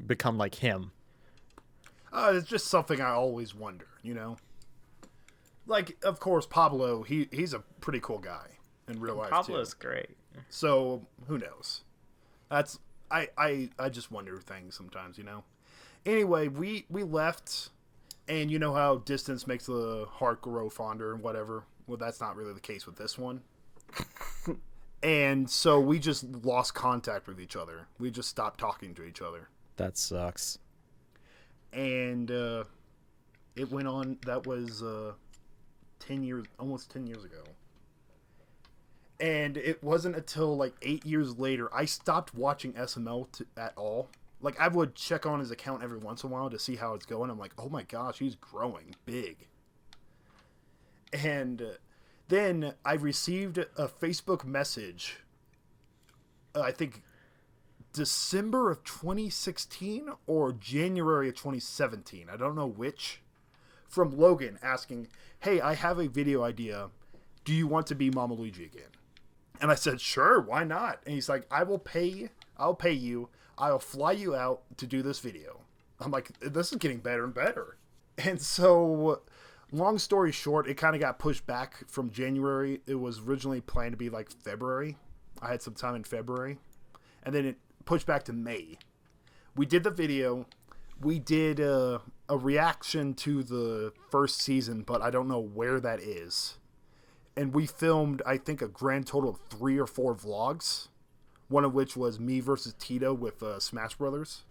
become like him.
It's just something I always wonder, you know? Like, of course, Pablo, he's a pretty cool guy in real life,
Pablo's
too.
great.
So, who knows? That's I just wonder things sometimes, Anyway, we left, and you know how distance makes the heart grow fonder and whatever. Well, that's not really the case with this one. And so we just lost contact with each other. We just stopped talking to each other.
That sucks.
And it went on. That was 10 years, almost 10 years ago. And it wasn't until like 8 years later I stopped watching SML at all. Like, I would check on his account every once in a while to see how it's going. I'm like, oh my gosh, he's growing big. And then I received a Facebook message, I think December of 2016 or January of 2017. I don't know which. From Logan asking, hey, I have a video idea. Do you want to be Mama Luigi again? And I said, sure, why not? And he's like, I'll pay you. I'll fly you out to do this video. I'm like, this is getting better and better. And so, long story short, it kind of got pushed back from January. It was originally planned to be like February. I had some time in February. And then it pushed back to May. We did the video. We did a reaction to the first season, but I don't know where that is. And we filmed, I think, a grand total of 3 or 4 vlogs. One of which was me versus Tito with Smash Brothers.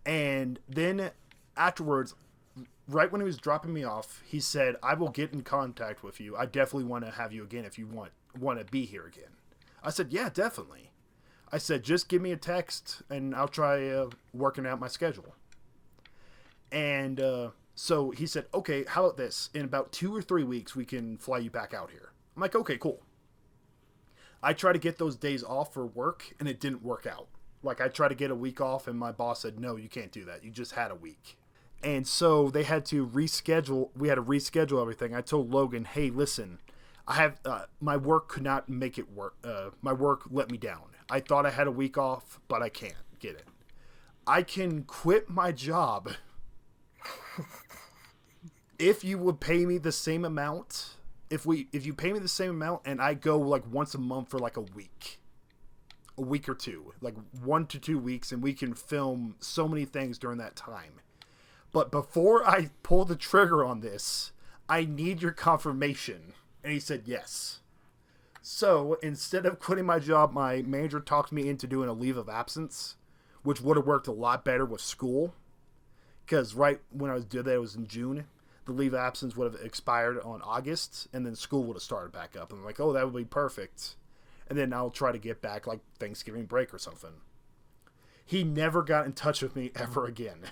And then afterwards, right when he was dropping me off, he said, I will get in contact with you. I definitely want to have you again if you want to be here again. I said, yeah, definitely. I said, just give me a text and I'll try working out my schedule. And so he said, okay, how about this? In about 2 or 3 weeks, we can fly you back out here. I'm like, okay, cool. I tried to get those days off for work, and it didn't work out. Like, I tried to get a week off, and my boss said, no, you can't do that. You just had a week. And so they had to reschedule. We had to reschedule everything. I told Logan, hey, listen, I have my work could not make it work. My work let me down. I thought I had a week off, but I can't get it. I can quit my job if you would pay me the same amount. If you pay me the same amount and I go like once a month for like a week or two, like 1 to 2 weeks, and we can film so many things during that time. But before I pull the trigger on this, I need your confirmation. And he said yes. So instead of quitting my job, my manager talked me into doing a leave of absence, which would have worked a lot better with school. Because right when I was doing that, it was in June. The leave of absence would have expired on August, and then school would have started back up. And I'm like, oh, that would be perfect. And then I'll try to get back like Thanksgiving break or something. He never got in touch with me ever again.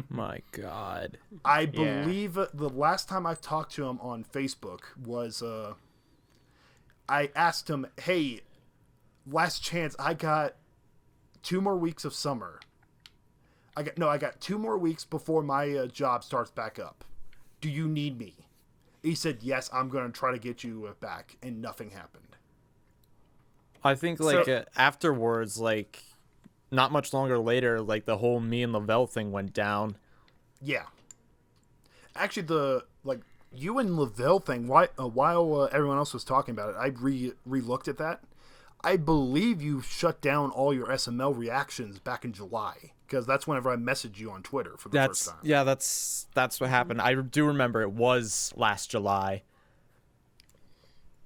My God.
I believe the last time I talked to him on Facebook was I asked him, hey, last chance, I got 2 more weeks of summer. I got 2 more weeks before my job starts back up. Do you need me? He said, yes, I'm going to try to get you back. And nothing happened.
I think, afterwards, not much longer later, the whole me and Lavelle thing went down.
Yeah. Actually, you and Lavelle thing, while everyone else was talking about it, I re-looked at that. I believe you shut down all your SML reactions back in July. Because that's whenever I messaged you on Twitter for the first time.
Yeah, that's what happened. I do remember it was last July.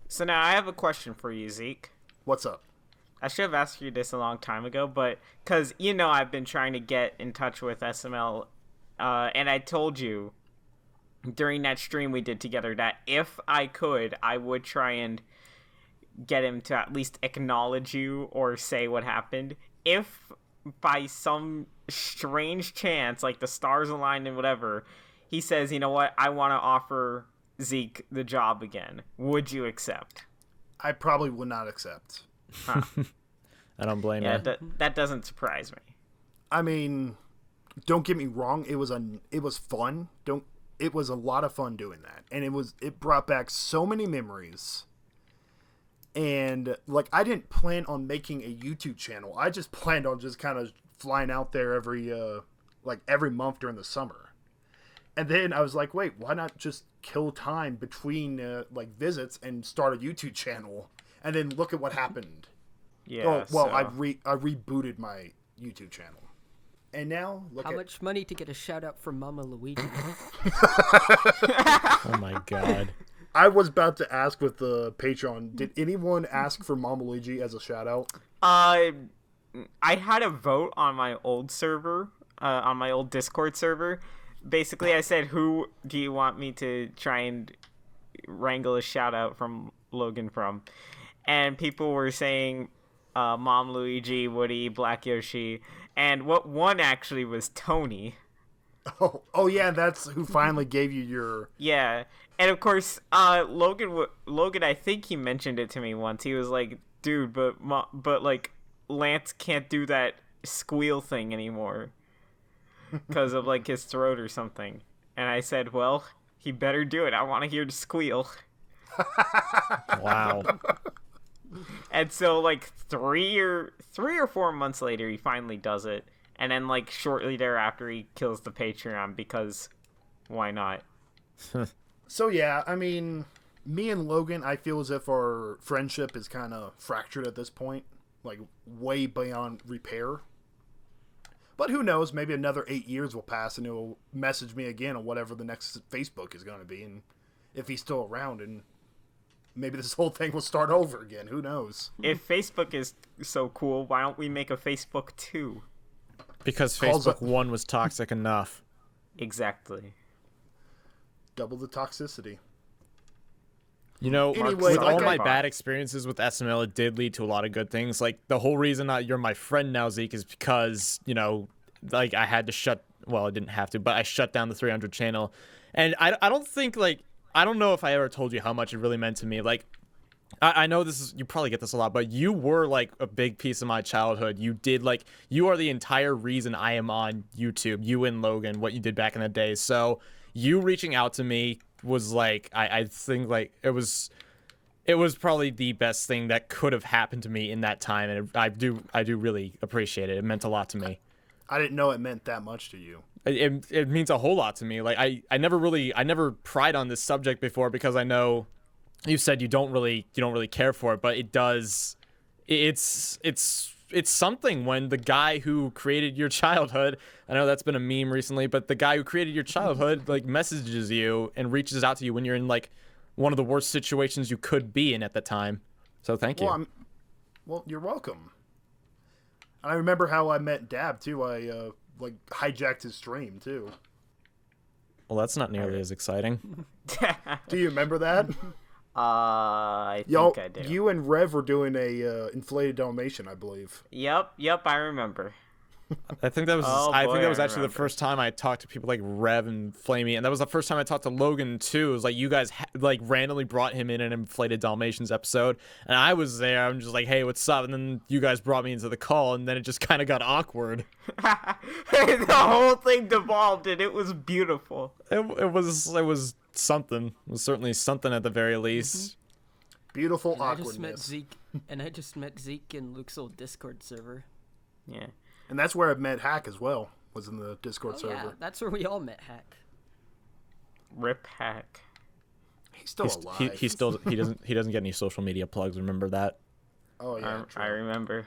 So now I have a question for you, Zeke.
What's up?
I should have asked you this a long time ago, but because I've been trying to get in touch with SML, and I told you during that stream we did together that if I could, I would try and get him to at least acknowledge you or say what happened. If by some strange chance, like the stars aligned and whatever, he says, you know what, I want to offer Zeke the job again, would you accept?
I probably would not accept.
Huh.
I don't blame you.
Yeah, that doesn't surprise me.
I mean, don't get me wrong, it was fun. It was a lot of fun doing that. And it brought back so many memories. And I didn't plan on making a YouTube channel. I just planned on just kind of flying out there every month during the summer. And then I was like, wait, why not just kill time between visits and start a YouTube channel? And then look at what happened.
Yeah.
well,
so...
I rebooted my YouTube channel, and now look
How
at
much money to get a shout out from Mama Luigi?
Oh my god.
I was about to ask with the Patreon. Did anyone ask for Mama Luigi as a shout out?
I had a vote on my old server, on my old Discord server. Basically, I said, "Who do you want me to try and wrangle a shout out from Logan from?" And people were saying, "Mom Luigi, Woody, Black Yoshi," and what won actually was Tony.
Oh yeah, that's who finally gave you your.
Yeah, and of course, Logan. I think he mentioned it to me once. He was like, "Dude, but like, Lance can't do that squeal thing anymore because of like his throat or something." And I said, "Well, he better do it. I want to hear the squeal."
Wow.
And so, like 3 or 4 months later, he finally does it. And then, like, shortly thereafter, he kills the Patreon because why not?
So yeah, I mean, me and Logan, I feel as if our friendship is kind of fractured at this point, like way beyond repair. But who knows? Maybe another 8 years will pass, and he'll message me again on whatever the next Facebook is going to be, and if he's still around, and maybe this whole thing will start over again. Who knows?
If Facebook is so cool, why don't we make a Facebook 2?
Because
Calls
Facebook
up-
1 was toxic enough.
Exactly.
Double the toxicity.
You know,
Anyway,
with all
like
my
I-
bad experiences with SML, it did lead to a lot of good things. Like, the whole reason that you're my friend now, Zeke, is because, you know, like, I had to I didn't have to, but I shut down the 300 channel. And I don't think, like, I don't know if I ever told you how much it really meant to me. Like, I know you probably get this a lot, but you were, like, a big piece of my childhood. You are the entire reason I am on YouTube, you and Logan, what you did back in the day. So you reaching out to me was, like, I think, like, it was probably the best thing that could have happened to me in that time. And I do really appreciate it. It meant a lot to me.
I didn't know it meant that much to you.
It means a whole lot to me. Like, I never pried on this subject before because I know you said you don't really care for it, but it does. It's something when the guy who created your childhood, I know that's been a meme recently, but the guy who created your childhood, like, messages you and reaches out to you when you're in, like, one of the worst situations you could be in at the time. So thank you.
Well, you're welcome. And I remember how I met Dab too. I like hijacked his stream too.
Well, that's not nearly as exciting.
Do you remember that?
I
Y'all,
think I do.
you and Rev were doing a inflated Dalmatian, I believe.
Yep, I remember.
I think that was
Oh,
I think
boy,
that was
I
actually the
remember.
first time I talked to people like Rev and Flamey, and that was the first time I talked to Logan too. It was like you guys like randomly brought him in an inflated Dalmatians episode, and I was there. I'm just like, hey, what's up? And then you guys brought me into the call, and then it just kind of got awkward.
The whole thing devolved, and it was beautiful.
It was something. It was certainly something at the very least.
Beautiful
And I just met
awkwardness.
Zeke, and I just met Zeke in Luke's old Discord server.
Yeah.
And that's where I met Hack as well, was in the Discord
Oh
server.
yeah, that's where we all met Hack.
Rip Hack.
He's still alive.
He doesn't get any social media plugs. Remember that?
Oh, yeah.
I remember.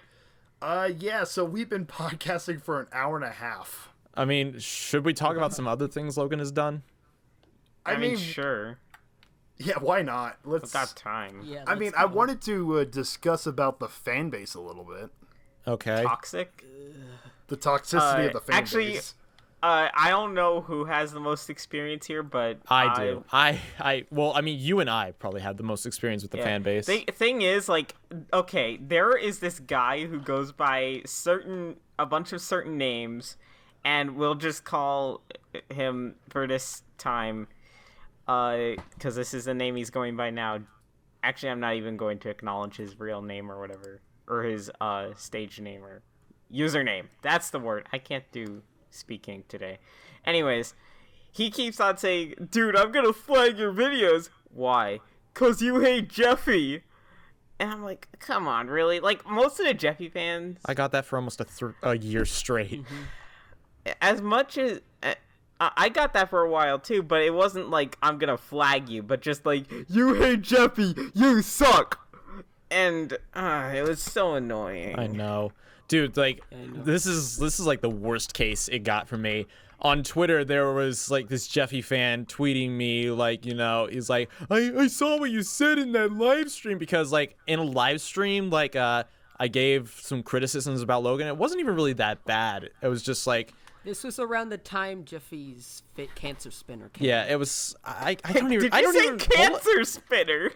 Yeah, so we've been podcasting for an hour and a half.
I mean, should we talk about some other things Logan has done?
I mean, sure.
Yeah, why not?
I've
Let's.
got time.
Yeah.
I mean, I wanted to discuss about the fan base a little bit.
Okay.
Toxic?
The toxicity of the fan
actually,
base.
I don't know who has the most experience here, but
I do. Well, I mean, you and I probably have the most experience with the fan base.
Thing is, like, okay, there is this guy who goes by a bunch of certain names, and we'll just call him for this time, because this is the name he's going by now. Actually, I'm not even going to acknowledge his real name or whatever, or his stage name or username. That's the word. I can't do speaking today. Anyways, he keeps on saying, dude, I'm gonna flag your videos. Why? 'Cause you hate Jeffy. And I'm like, come on, really? Like, most of the Jeffy fans,
I got that for almost a year straight.
as much as I got that for a while too, but it wasn't like I'm gonna flag you, but just like, you hate Jeffy, you suck. and it was so annoying.
I know, dude. Like,
I know.
this is like the worst case it got for me. On Twitter, there was like this Jeffy fan tweeting me, like, you know, he's like, I saw what you said in that live stream, because like in a live stream, like I gave some criticisms about Logan. It wasn't even really that bad. It was just like,
This was around the time Jeffy's Fit Cancer Spinner came.
yeah, it was. I don't even.
Did
I
you
don't
say
even.
cancer spinner?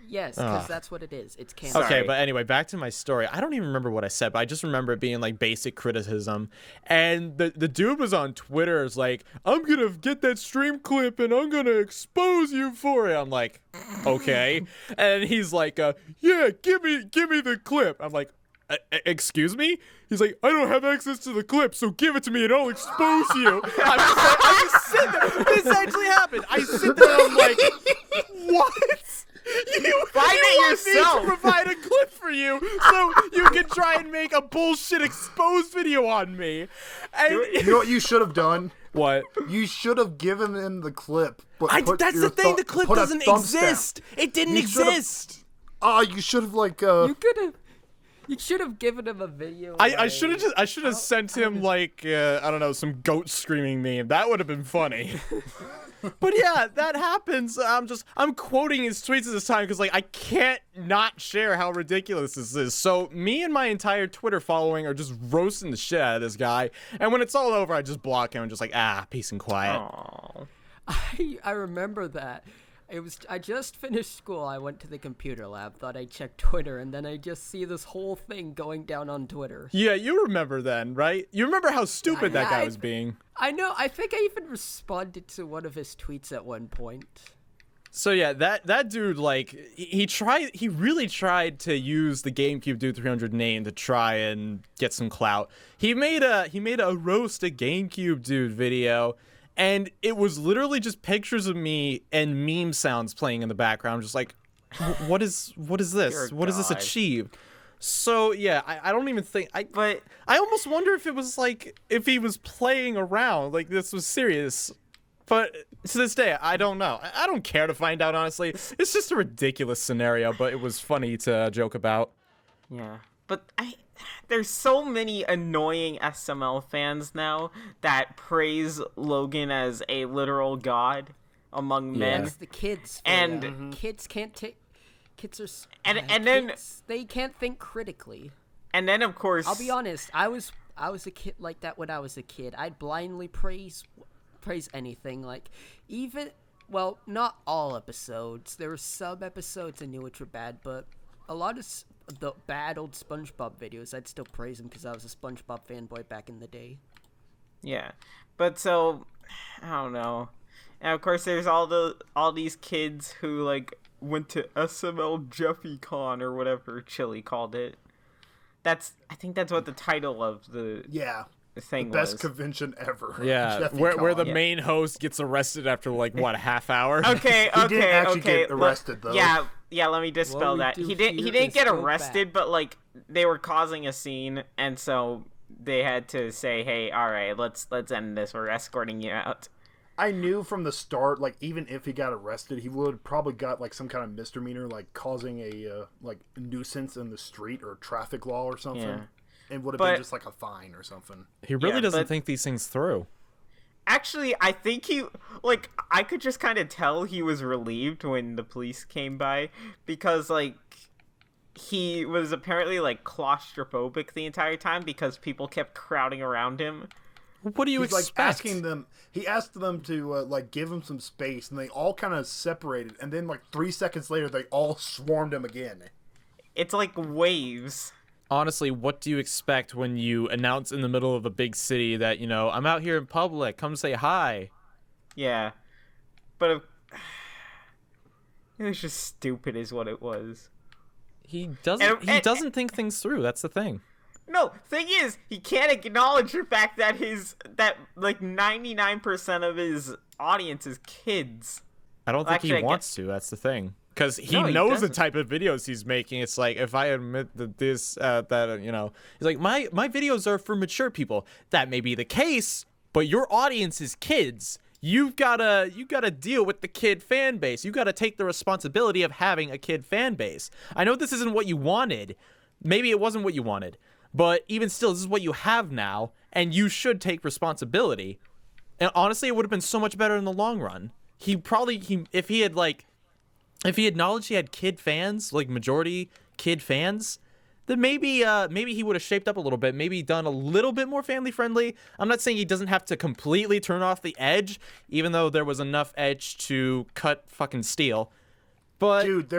Yes, because that's what it is. It's cancer.
Okay,
Sorry.
but anyway, back to my story. I don't even remember what I said, but I just remember it being like basic criticism. And the dude was on Twitter, is like, I'm gonna get that stream clip and I'm gonna expose you for it. I'm like, okay. And he's like, yeah, give me the clip. I'm like, excuse me? He's like, I don't have access to the clip, so give it to me and I'll expose you. I just sit there. This actually happened. I sit there and I'm like, what? You
Find it
want
yourself.
me to provide a clip for you so you can try and make a bullshit exposed video on me. And
You know what you should have done?
what?
You should have given him the clip. But put
That's
your
the thing. The clip
put a
doesn't
thumb stamp.
exist. It didn't
You should've-
exist.
You should have like
You should have given him a video.
I should have sent him like I don't know, some goat screaming meme. That would have been funny. But yeah, that happens. I'm quoting his tweets at this time because like I can't not share how ridiculous this is. So me and my entire Twitter following are just roasting the shit out of this guy. And when it's all over, I just block him and just like, peace and quiet.
Aww.
I remember that. I just finished school. I went to the computer lab, thought I'd check Twitter, and then I just see this whole thing going down on Twitter.
Yeah, you remember then, right? You remember how stupid that guy
I-
was being.
I know. I think I even responded to one of his tweets at one point.
So yeah, that dude, like, he really tried to use the GameCubeDude 300 name to try and get some clout. He made a roast a GameCubeDude video, and it was literally just pictures of me and meme sounds playing in the background. I'm just like, what is this?
Dear
What does this
God.
achieve? So yeah, I don't even think
But
I almost wonder if it was like if he was playing around, like this was serious. But to this day, I don't know. I don't care to find out, honestly. It's just a ridiculous scenario, but it was funny to joke about.
yeah, but there's so many annoying SML fans now that praise Logan as a literal god among men.
It's the kids. For
And-
ya. Kids can't take. Kids are.
And then-
kids, they can't think critically.
And then of course,
I'll be honest. I was a kid like that when I was a kid. I'd blindly praise anything. Like even not all episodes. There were some episodes I knew which were bad, but a lot of the bad old SpongeBob videos, I'd still praise them because I was a SpongeBob fanboy back in the day.
Yeah, but so I don't know. And of course, there's all these kids who like went to SML JeffyCon or whatever Chili called it. I think that's what the title of the thing
best
was.
convention ever.
Yeah,
Jeffy
where the
Con.
main host gets arrested after like what, a half hour?
Okay,
He didn't actually
okay.
get arrested, though.
Yeah. Let me dispel
What we
that.
do
He didn't
here is
get
go
arrested,
back.
but like they were causing a scene, and so they had to say, "Hey, all right, let's end this. We're escorting you out."
I knew from the start, like, even if he got arrested, he would probably got, like, some kind of misdemeanor, like, causing a, like, nuisance in the street or traffic law or something.
Yeah.
And would have
But-
been just, like, a fine or something.
He really
Yeah,
doesn't
but-
think these things through.
Actually, I think I could just kind of tell he was relieved when the police came by, because, like, he was apparently, like, claustrophobic the entire time because people kept crowding around him.
What do you
He's, like,
expect?
asking them, he asked them to, like, give him some space, and they all kind of separated, and then, like, 3 seconds later, they all swarmed him again.
It's like waves.
Honestly, what do you expect when you announce in the middle of a big city that, you know, I'm out here in public, come say hi?
Yeah. But it was just stupid is what it was.
He doesn't
And-
doesn't think things through. That's the thing.
No, thing is, he can't acknowledge the fact that like 99% of his audience is kids.
I don't think
Actually, I
he wants to. That's the thing. Because he
No, he
knows the
doesn't.
type of videos he's making. It's like, if I admit that this, you know, he's like, my videos are for mature people. That may be the case, but your audience is kids. you've gotta deal with the kid fan base. You gotta take the responsibility of having a kid fan base. I know this isn't what you wanted. Maybe it wasn't what you wanted, but even still, this is what you have now, and you should take responsibility. And honestly, it would have been so much better in the long run. If he had acknowledged he had kid fans, like majority kid fans, then maybe he would have shaped up a little bit, maybe done a little bit more family friendly. I'm not saying he doesn't have to completely turn off the edge, even though there was enough edge to cut fucking steel. But
dude,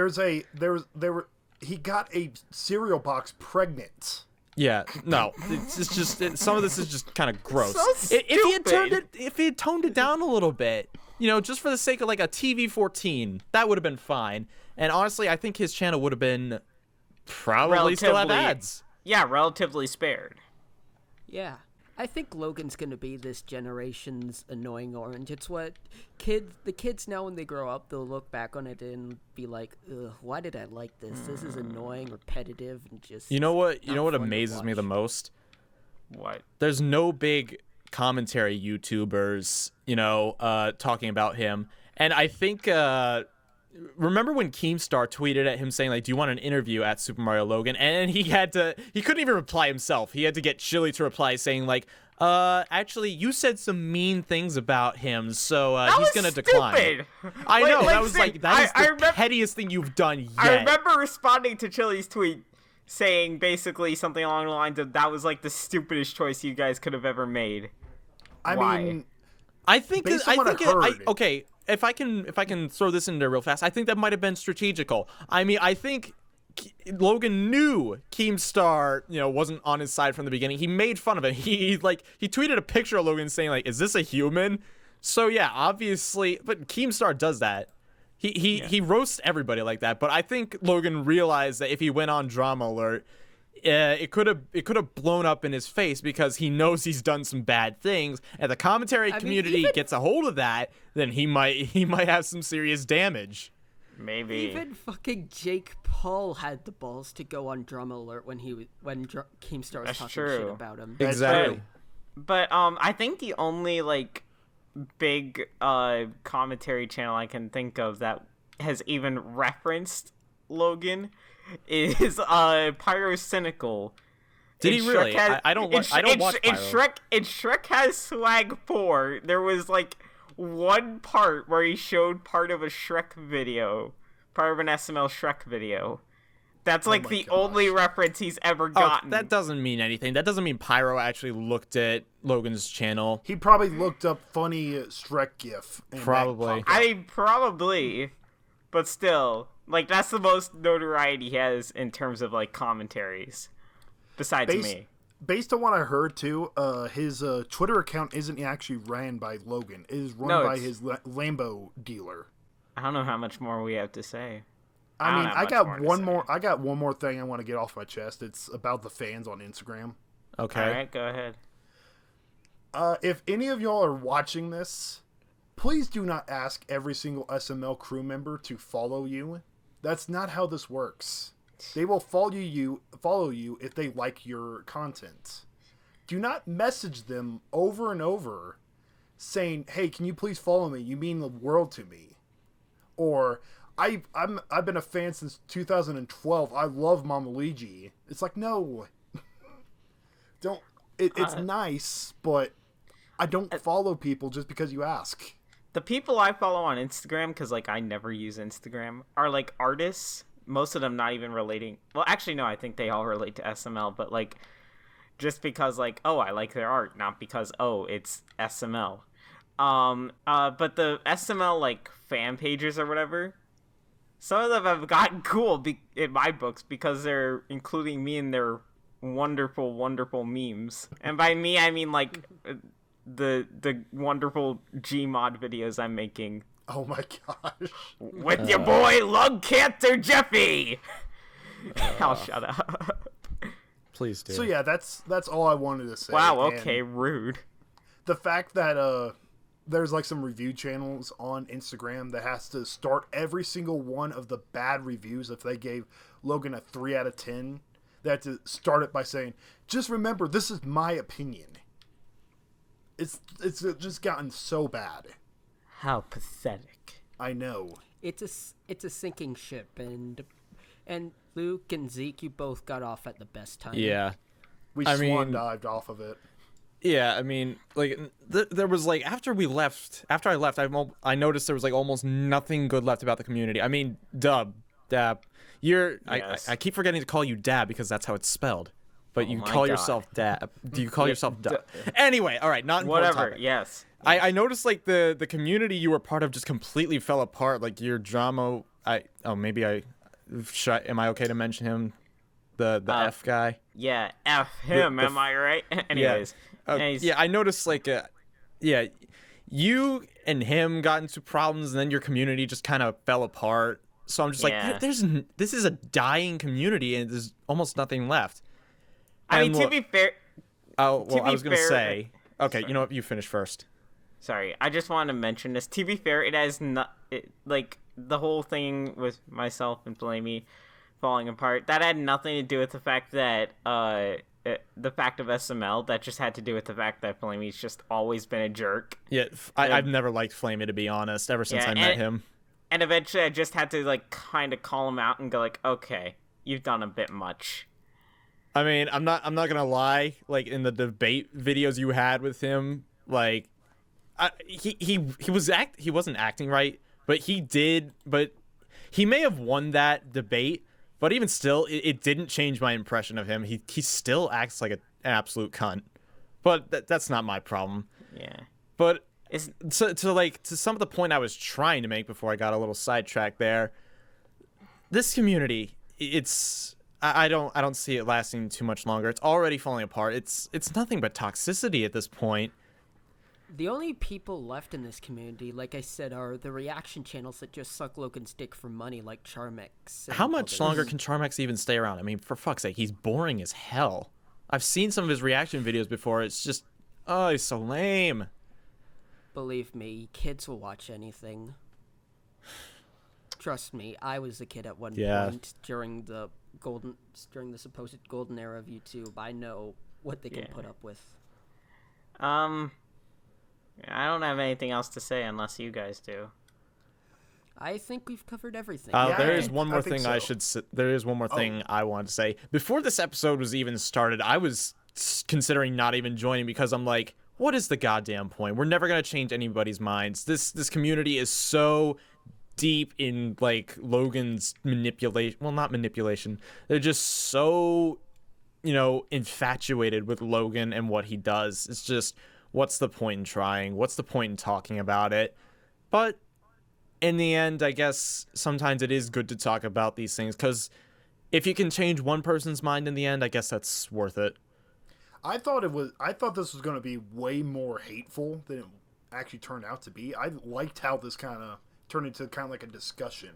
he got a cereal box pregnant.
Yeah, no, it's just some of this is just kind of gross.
So
If he had toned it down a little bit, just for the sake of like a TV 14, that would have been fine. And honestly, I think his channel would have been probably still have ads.
Yeah, relatively spared.
Yeah. I think Logan's gonna be this generation's annoying orange. It's what the kids now, when they grow up, they'll look back on it and be like, ugh, why did I like this? This is annoying, repetitive, and just
You know what amazes me the most?
What?
There's no big commentary YouTubers, talking about him. And I think remember when Keemstar tweeted at him saying, like, do you want an interview at Super Mario Logan? And he couldn't even reply himself. He had to get Chili to reply saying, like, actually, you said some mean things about him, so he's going to decline. I know, that was like, that is the pettiest thing you've done yet.
I remember responding to Chili's tweet saying basically something along the lines of, that was like the stupidest choice you guys could have ever made.
I
think okay. If I can throw this in there real fast, I think that might have been strategical. I mean, I think Logan knew Keemstar, wasn't on his side from the beginning. He made fun of it. He tweeted a picture of Logan saying, like, "Is this a human?" So yeah, obviously, but Keemstar does that. He roasts everybody like that. But I think Logan realized that if he went on Drama Alert, it could have blown up in his face because he knows he's done some bad things, and the commentary community gets a hold of that, then he might have some serious damage.
Maybe
even fucking Jake Paul had the balls to go on Drama Alert when Keemstar was talking shit about him.
Exactly.
But I think the only like big commentary channel I can think of that has even referenced Logan is Pyro Cynical.
Did he really? I don't watch Pyro.
In Shrek Has Swag 4, there was like one part where he showed part of a Shrek video, part of an SML Shrek video. That's like the only reference he's ever gotten.
That doesn't mean anything. That doesn't mean Pyro actually looked at Logan's channel.
He probably looked up funny Shrek GIF.
Probably.
I mean, probably, but still. Like, that's the most notoriety he has in terms of, like, commentaries. Besides me.
Based on what I heard, too, his Twitter account isn't actually ran by Logan. It is run by his Lambo dealer.
I don't know how much more we have to say.
I got one more thing I want to get off my chest. It's about the fans on Instagram.
Okay.
All right, go ahead.
If any of y'all are watching this, please do not ask every single SML crew member to follow you. That's not how this works. They will follow you if they like your content. Do not message them over and over saying, "Hey, can you please follow me? You mean the world to me." Or I've been a fan since 2012. I love Mama Luigi. It's like, no. Don't it's nice, but I don't follow people just because you ask.
The people I follow on Instagram, because, like, I never use Instagram, are, like, artists. Most of them not even relating. Well, actually, no, I think they all relate to SML, but, like, just because, like, oh, I like their art, not because, oh, it's SML. But the SML, like, fan pages or whatever, some of them have gotten cool in my books because they're including me in their wonderful, wonderful memes. And by me, I mean, like, the wonderful Gmod videos I'm making.
Oh my gosh.
With your boy Lung Cancer Jeffy! I'll shut up.
Please do.
So yeah, that's all I wanted to say.
Wow, okay, rude.
The fact that there's like some review channels on Instagram that has to start every single one of the bad reviews. If they gave Logan a 3 out of 10, they had to start it by saying, just remember, this is my opinion. It's just gotten so bad.
How pathetic.
I know.
It's a sinking ship, and Luke and Zeke, you both got off at the best time.
Yeah.
We
I
swan
mean-
dived off of it.
Yeah, I mean, like, there was, like, after I left, I noticed there was, like, almost nothing good left about the community. I mean, Dab, you're,
Yes.
I keep forgetting to call you Dab because that's how it's spelled. But you
my
call
God.
yourself Dab. Do you call yourself Dab? Anyway, all right, not important
Whatever.
topic.
Yes.
I noticed, like, the community you were part of just completely fell apart. Like, your drama, am I okay to mention him? The F guy?
Yeah. F him.
the
am I right? Anyways. Anyways,
Yeah, I noticed, like, you and him got into problems, and then your community just kind of fell apart. So I'm just
Yeah.
like, this is a dying community, and there's almost nothing left.
I mean,
And
to
look-
be fair.
Oh, well,
to
I
be
was gonna
fair-
say, okay,
Sorry.
you know what? You finish first.
Sorry, I just wanted to mention this. To be fair, it has not like the whole thing with myself and Blamey falling apart. That had nothing to do with the fact that the fact of SML. That just had to do with the fact that Blamey's just always been a jerk.
Yeah, I've never liked Flamey, to be honest, ever since
Yeah,
I met him.
And eventually, I just had to like kind of call him out and go like, "Okay, you've done a bit much."
I mean, I'm not gonna lie. Like, in the debate videos you had with him, like, he wasn't acting right, but he may have won that debate. But even still, it didn't change my impression of him. He still acts like an absolute cunt. But that's not my problem.
Yeah.
But
It's
to some of the point I was trying to make before I got a little sidetracked there, this community, I don't see it lasting too much longer. It's already falling apart. It's nothing but toxicity at this point.
The only people left in this community, like I said, are the reaction channels that just suck Logan's dick for money, like Charmex. and
How much
others.
longer can Charmex even stay around? I mean, for fuck's sake, he's boring as hell. I've seen some of his reaction videos before. It's just, oh, he's so lame.
Believe me, kids will watch anything. Trust me, I was a kid at one point during the supposed golden era of YouTube. I know what they can put up with.
I don't have anything else to say unless you guys do.
I think we've covered everything.
Yeah,
There
I
is
think-
one more
I think
thing there is one more
Oh.
thing I wanted to say. Before this episode was even started, I was considering not even joining because I'm like, what is the goddamn point? We're never gonna change anybody's minds. This community is so deep in, like, Logan's manipulation. Well, not manipulation. They're just so, infatuated with Logan and what he does. It's just, what's the point in trying? What's the point in talking about it? But in the end, I guess sometimes it is good to talk about these things, because if you can change one person's mind in the end, I guess that's worth it.
I thought this was going to be way more hateful than it actually turned out to be. I liked how this kind of turned into kind of like a discussion.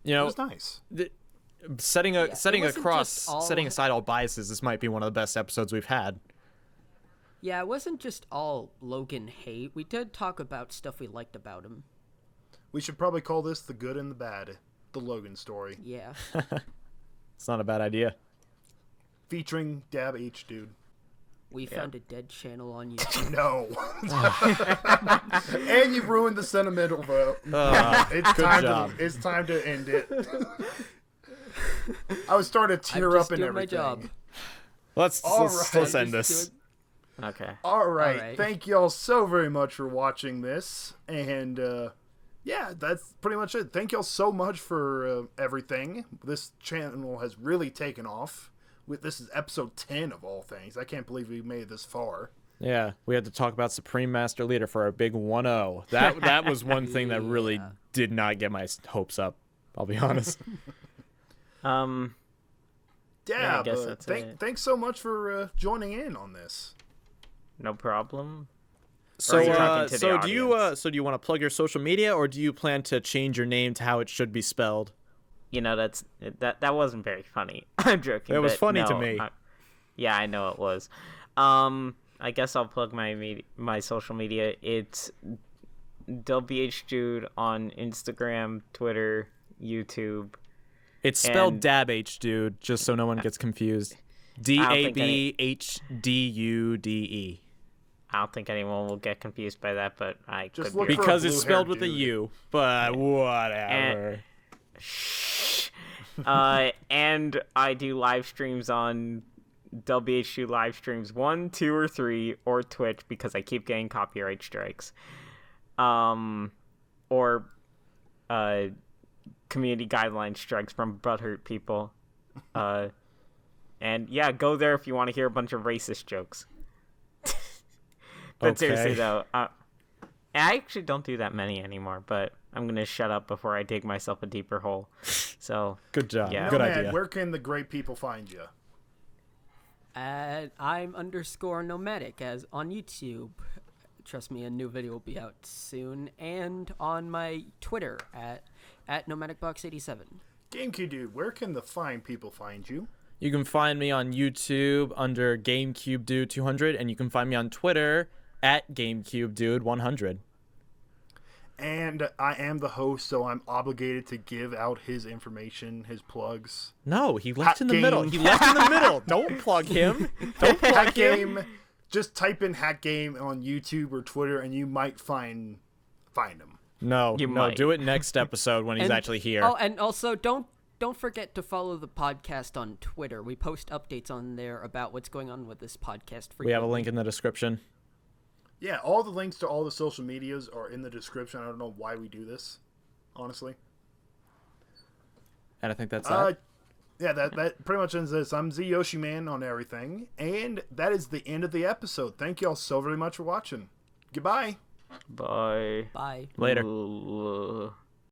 It was nice.
Setting
wasn't
aside all biases, this might be one of the best episodes we've had.
Yeah, it wasn't just all Logan hate. We did talk about stuff we liked about him.
We should probably call this the good and the bad, the Logan story,
Yeah.
It's not a bad idea.
featuring Dabhdude.
We found a dead channel on YouTube.
No. And you ruined the sentimental vote. It's time to end it. I was starting to tear
I'm
up
just
and
doing
everything.
my job.
Let's
right.
end this.
Okay.
All right.
All right.
Thank y'all so very much for watching this. And yeah, that's pretty much it. Thank y'all so much for everything. This channel has really taken off. This is episode 10 of all things. I can't believe we made it this far.
Yeah, we had to talk about Supreme Master Leader for our big 1-0. That was one thing that really
Yeah.
did not get my hopes up. I'll be honest.
Yeah, I
Dab,
guess that's it.
thanks so much for joining in on this.
No problem.
So,
Or are you talking to the
do you
audience?
do you want to plug your social media, or do you plan to change your name to how it should be spelled?
That wasn't very funny. I'm joking.
It was
but
funny to
no,
me.
Yeah, I know it was. I guess I'll plug my social media. It's WHDude on Instagram, Twitter, YouTube.
It's spelled
And-
Dabhdude, just so no one gets confused.
think any-
Dabhdude.
I don't think anyone will get confused by that, but I
Just
could
look
be
for
wrong.
Because
a
it's
blue-haired
spelled with a
dude.
U, but whatever.
Shh. And I do live streams on WH2 live streams 1, 2, or 3, or Twitch because I keep getting copyright strikes. Or community guideline strikes from butthurt people. And yeah, go there if you want to hear a bunch of racist jokes. But seriously though, I actually don't do that many anymore, but I'm gonna shut up before I dig myself a deeper hole. So
Good job.
Yeah.
Good
Nomad,
idea.
where can the great people find you?
I'm _nomadic as on YouTube. Trust me, a new video will be out soon, and on my Twitter at nomadicbox87.
GameCubeDude, where can the fine people find you?
You can find me on YouTube under GameCubeDude200, and you can find me on Twitter at GameCubeDude100.
And I am the host, so I'm obligated to give out his information, his plugs.
No, he left
Hack
in the
game.
middle. He left in the middle. Don't plug him. Don't plug him.
HackGame, just type in HackGame on YouTube or Twitter, and you might find him.
No,
You
no,
might.
do it next episode when he's
And-
actually here.
Oh, and also don't forget to follow the podcast on Twitter. We post updates on there about what's going on with this podcast.
We have a link in the description.
Yeah, all the links to all the social medias are in the description. I don't know why we do this, honestly.
And I think that's that.
Yeah, that pretty much ends this. I'm Z Yoshi Man on everything, and that is the end of the episode. Thank you all so very much for watching. Goodbye.
bye.
Bye.
Later.
Ooh.